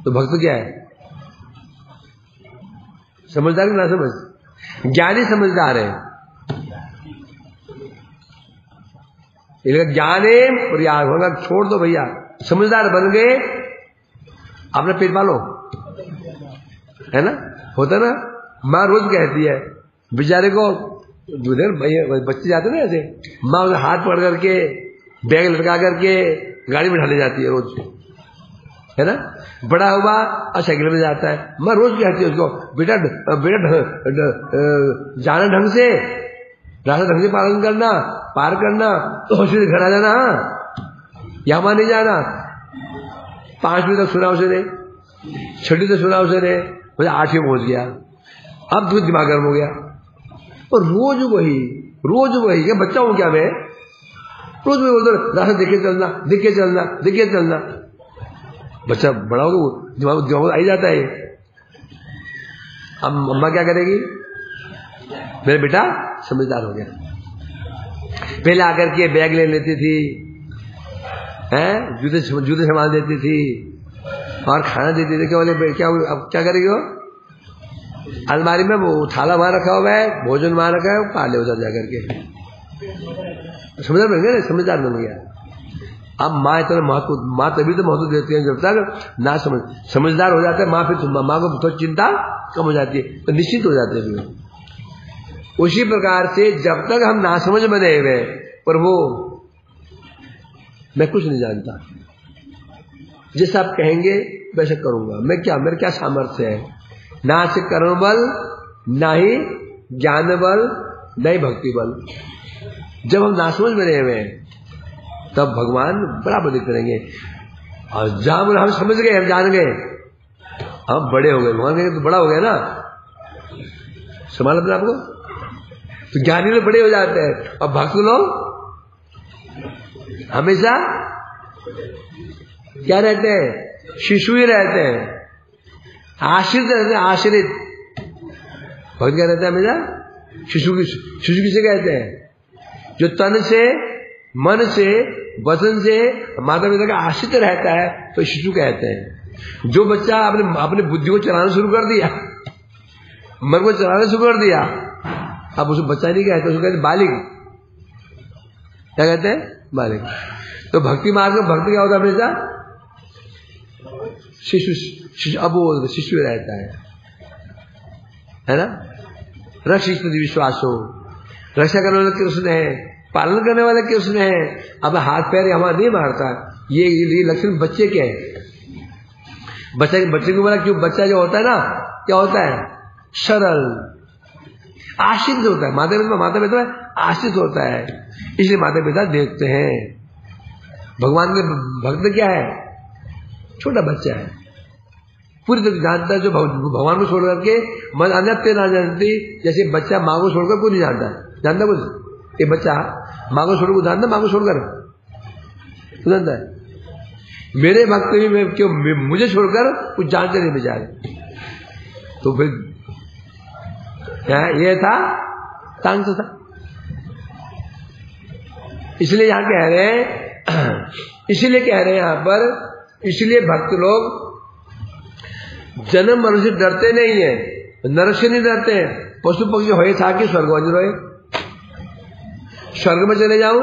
तो भक्त क्या है? समझदार ना समझ? ज्ञानी समझदार है, ज्ञाने और यार होगा, छोड़ दो भैया, समझदार बन गए, अपना पेट पालो, है ना? होता ना, माँ रोज कहती है बेचारे को, बच्चे जाते ना ऐसे, माँ उसे हाथ पकड़ करके बैग लटका करके गाड़ी में ढाले जाती है रोज, है ना? बड़ा हुआ और साइकिल में जाता है, माँ रोज कहती है उसको, बेटा जाना ढंग से, रास्ता ढंग से पार करना, तो होश से घर आ जाना, यहाँ वहां नहीं जाना। 5 मिनट तक सुना उसने, 6 तक सुना उसने, मुझे 8 पहुंच गया, अब तो दिमाग गर्म हो गया। और रोज वही, क्या बच्चा हूं क्या मैं? रोज वही बोलते रास्ता देखे चलना। बच्चा बड़ा हो दिमाग आ ही जाता है। अब अम्मा क्या करेगी? मेरा बेटा समझदार हो गया। पहले आकर के बैग ले लेती थी, जूते संभाल देती थी और खाना देती थी। क्या अब क्या करेगी वो? अलमारी में वो थाला वहां रखा हुआ है, भोजन वहां रखा है, वो पा ले उधर जाकर के। समझदार बन गया, समझदार बन गया। अब माँ इतना माँ तभी तो महत्व देती है जब तक ना समझदार हो जाता है माँ, फिर माँ को थोड़ी चिंता कम हो जाती है, तो निश्चित हो जाते हैं। उसी प्रकार से जब तक हम नासमझ बने हुए, पर वो मैं कुछ नहीं जानता, जैसा आप कहेंगे वैसे करूंगा, मेरे क्या सामर्थ्य है? ना से कर्म बल, ना ही ज्ञान बल, ना ही भक्ति बल। जब हम नासमझ बने हुए तब भगवान बड़ा मदद करेंगे। और जहां हम समझ गए, हम जान गए, हम बड़े हो गए, भगवान कहेंगे तो बड़ा हो गया ना, संभाल अपने आपको। तो ज्ञानी लोग बड़े हो जाते हैं और भक्त लोग हमेशा क्या रहते हैं? शिशु ही रहते हैं, आश्रित रहते हैं, आश्रित। भक्त क्या रहते हैं? हमेशा शिशु किसे कहते हैं? जो तन से, मन से, वचन से माता पिता का आश्रित रहता है तो शिशु कहते हैं। जो बच्चा अपने बुद्धि को चलाना शुरू कर दिया, मन को चलाना शुरू कर दिया, अब उसको बच्चा नहीं कहते, उसको कहते बालिग। क्या कहते हैं? बालिग। तो भक्ति मार्ग में भक्ति क्या होता है? हमेशा शिशु, अब वो शिशु रहता है ना? रक्षित विश्वास हो, रक्षा करने वाला कृष्ण है, पालन करने वाला कृष्ण है। अब हाथ पैर हमारा नहीं मारता, ये लक्षण बच्चे के हैं। बच्चे को बोला क्यों? बच्चा जो होता है ना, क्या होता है? सरल, आश्रित होता है, माता पिता आश्रित होता है, इसलिए माता पिता देखते हैं। भगवान के भक्त क्या है? छोटा बच्चा है, पूरी तरह जानता है, जो भगवान को छोड़ करके मन अन्यत्र ना जानती। जैसे बच्चा माँ को छोड़कर कोई नहीं जानता कुछ। ये बच्चा माँ को छोड़कर जानता, माँ को छोड़कर जानता है। मेरे भक्त भी क्यों मुझे छोड़कर कुछ जानते नहीं बेचारे। तो फिर ये था तांग था। इसलिए यहाँ कह रहे हैं, इसलिए कह रहे हैं यहाँ पर, इसलिए भक्त लोग जन्म मरण से डरते नहीं है, नरक से नहीं डरते हैं। पशु पक्षी होए था कि स्वर्ग में रोए, स्वर्ग में चले जाऊं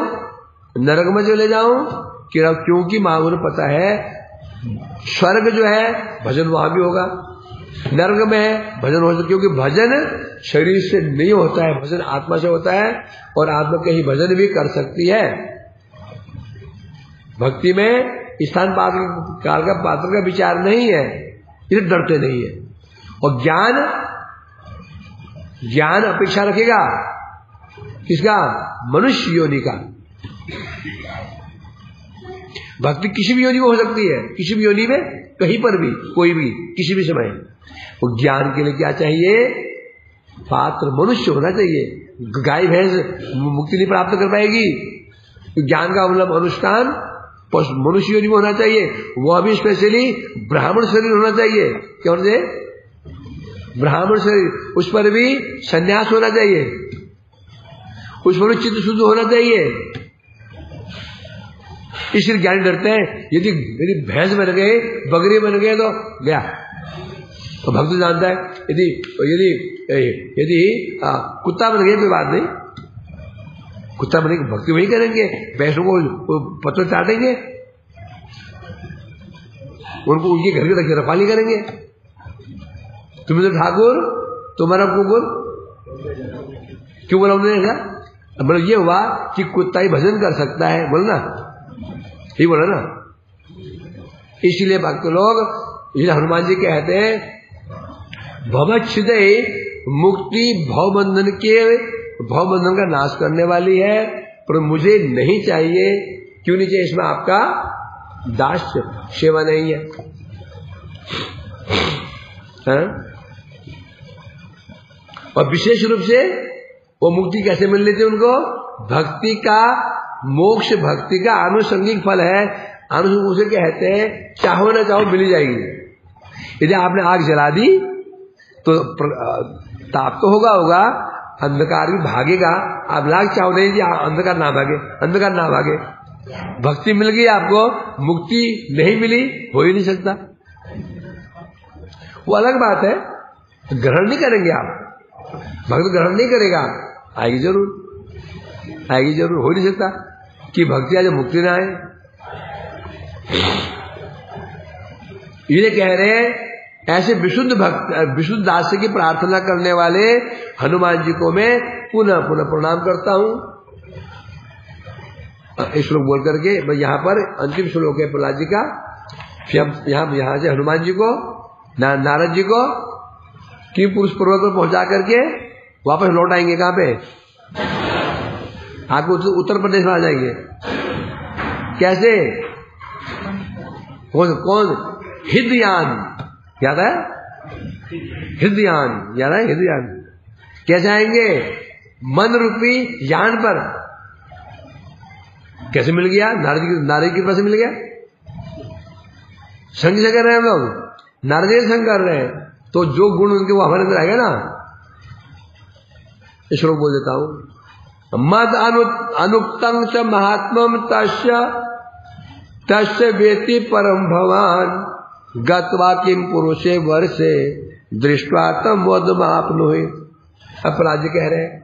नरक में चले जाऊं, क्योंकि मां उन्हें पता है स्वर्ग जो है भजन वहां भी होगा, नरक में है भजन हो सकता, क्योंकि भजन शरीर से नहीं होता है, भजन आत्मा से होता है, और आत्मा कहीं भजन भी कर सकती है। भक्ति में स्थान पात्र काल का पात्र का विचार नहीं है, इसलिए डरते नहीं है। और ज्ञान अपेक्षा रखेगा किसका? मनुष्य योनि का। भक्ति किसी भी योनि में हो सकती है, किसी भी योनि में, कहीं पर भी, कोई भी, किसी भी समय। वो ज्ञान के लिए क्या चाहिए? पात्र मनुष्य होना चाहिए। गाय भैंस मुक्ति नहीं प्राप्त कर पाएगी, तो ज्ञान का मतलब अनुष्ठान मनुष्य योनि में होना चाहिए। वह भी स्पेशली ब्राह्मण शरीर होना चाहिए। क्या होना चाहिए? ब्राह्मण शरीर, उस पर भी संन्यास होना चाहिए, उस पर चित्त शुद्ध होना चाहिए। इसलिए ज्ञानी डरते हैं, यदि भैंस बन गए, बकरी बन गए तो गया। तो भक्त जानता है, यदि कुत्ता बन गए कोई बात नहीं, कुत्ता बने भक्ति वही करेंगे, भैंसों को पत्थर चाटेंगे, उनको उनके घर की रखवाली करेंगे। तुम्हें तो ठाकुर, तुम्हारा कुकुर, क्यों बोला उन्होंने ऐसा? मतलब ये हुआ कि कुत्ता ही भजन कर सकता है, बोलना ही बोला ना। इसलिए भक्त लोग, इसलिए हनुमान जी कहते हैं भवच्छिदय मुक्ति भवबंधन का नाश करने वाली है, पर मुझे नहीं चाहिए। क्यों नहीं चाहिए? इसमें आपका दास्य सेवा नहीं है, हाँ? और विशेष रूप से वो मुक्ति कैसे मिल रही थी उनको? भक्ति का, मोक्ष भक्ति का आनुषंगिक फल है। आनुषंगिक उसे कहते हैं चाहो ना चाहो मिल जाएगी। यदि आपने आग जला दी तो ताप तो होगा, अंधकार भी भागेगा। आप लाख चाहो नहीं कि अंधकार ना भागे। भक्ति मिल गई आपको, मुक्ति नहीं मिली, हो ही नहीं सकता। वो अलग बात है, ग्रहण नहीं करेंगे आप, भक्त ग्रहण नहीं करेगा, आएगी जरूर, हो नहीं सकता कि भक्ति आज मुक्ति ना आए। ये कह रहे हैं ऐसे विशुद्ध दास की प्रार्थना करने वाले हनुमान जी को मैं पुनः प्रणाम करता हूं। इस श्लोक बोल करके मैं यहाँ पर अंतिम श्लोक है प्रहलाद जी का। फिर यहाँ से हनुमान जी को, नारद जी को किम पुरुष पर्वत पर पहुंचा करके वापस लौट आएंगे। कहाँ पे? आपको उत्तर प्रदेश में आ जाएंगे। कैसे? कौन? हिदयान याद है? हिदयान कैसे आएंगे? मन रूपी यान पर। कैसे मिल गया? नारद की कृपा से मिल गया। संग से कर रहे हैं हम लोग, नारद जी संग कर रहे हैं, तो जो गुण उनके वो हमारे अंदर आएगा ना। इस श्लोक बोल देता हूं। मद अनुक्तं च महात्मम तस्य वेति परम भवान गत्वा किम पुरुषे वर्षे दृष्ट्वा तम वदमाप्नुहि। प्रहलाद जी कह रहे हैं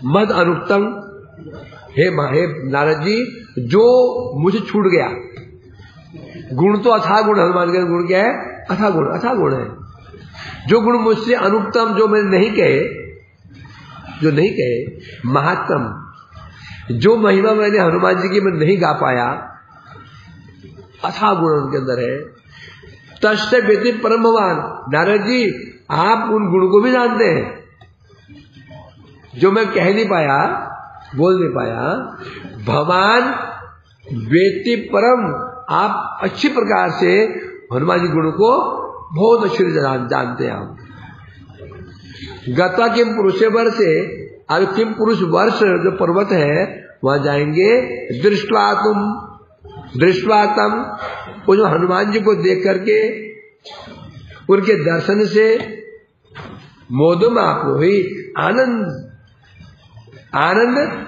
मद अनुक्तं, हे नारद जी, जो मुझे छूट गया। गुण तो अथाह गुण, हनुमान के गुण क्या है? अथाह गुण है। जो गुण मुझसे अनुक्तम, जो मैंने नहीं कहे, महात्म, जो महिमा मैंने हनुमान जी की मैं नहीं गा पाया, अथाह गुण उनके अंदर है। तस्य वेति परम भवान, नारद जी आप उन गुण को भी जानते हैं जो मैं कह नहीं पाया, बोल नहीं पाया। भगवान वेति परम, आप अच्छी प्रकार से हनुमान जी गुण को बहुत अच्छे से जानते हैं आप। गत्वा किम पुरुषे वर्षे, अब किम पुरुष वर्ष जो पर्वत है वहां जाएंगे। दृष्ट्वा तम, वो जो हनुमान जी को देख करके उनके दर्शन से मोदम आप हुई आनंद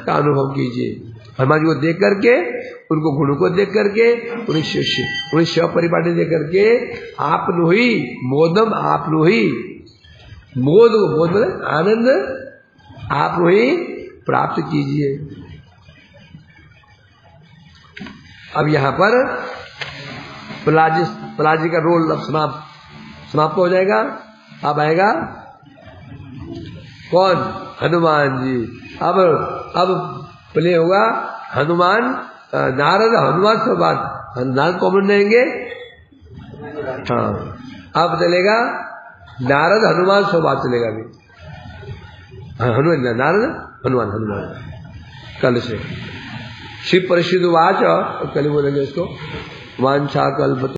का अनुभव कीजिए। हनुमान जी को देख करके, उनको गुणों को देख करके, उन्हें शिव परिपाटी देख करके आप नु ही मोदम, आप नु ही मोद मतलब आनंद आप नु ही प्राप्त कीजिए। अब यहां पर प्रहलाद जी का रोल अब समाप्त हो जाएगा। अब आएगा कौन? हनुमान जी। अब प्ले होगा हनुमान नारद हनुमान संवाद। नारद कौन रहेंगे? हाँ, अब चलेगा नारद हनुमान संवाद चलेगा अभी। हनुमान नारद हनुमान कल से शिव परिषद वाच, कल बोलेंगे इसको वांछा कल्प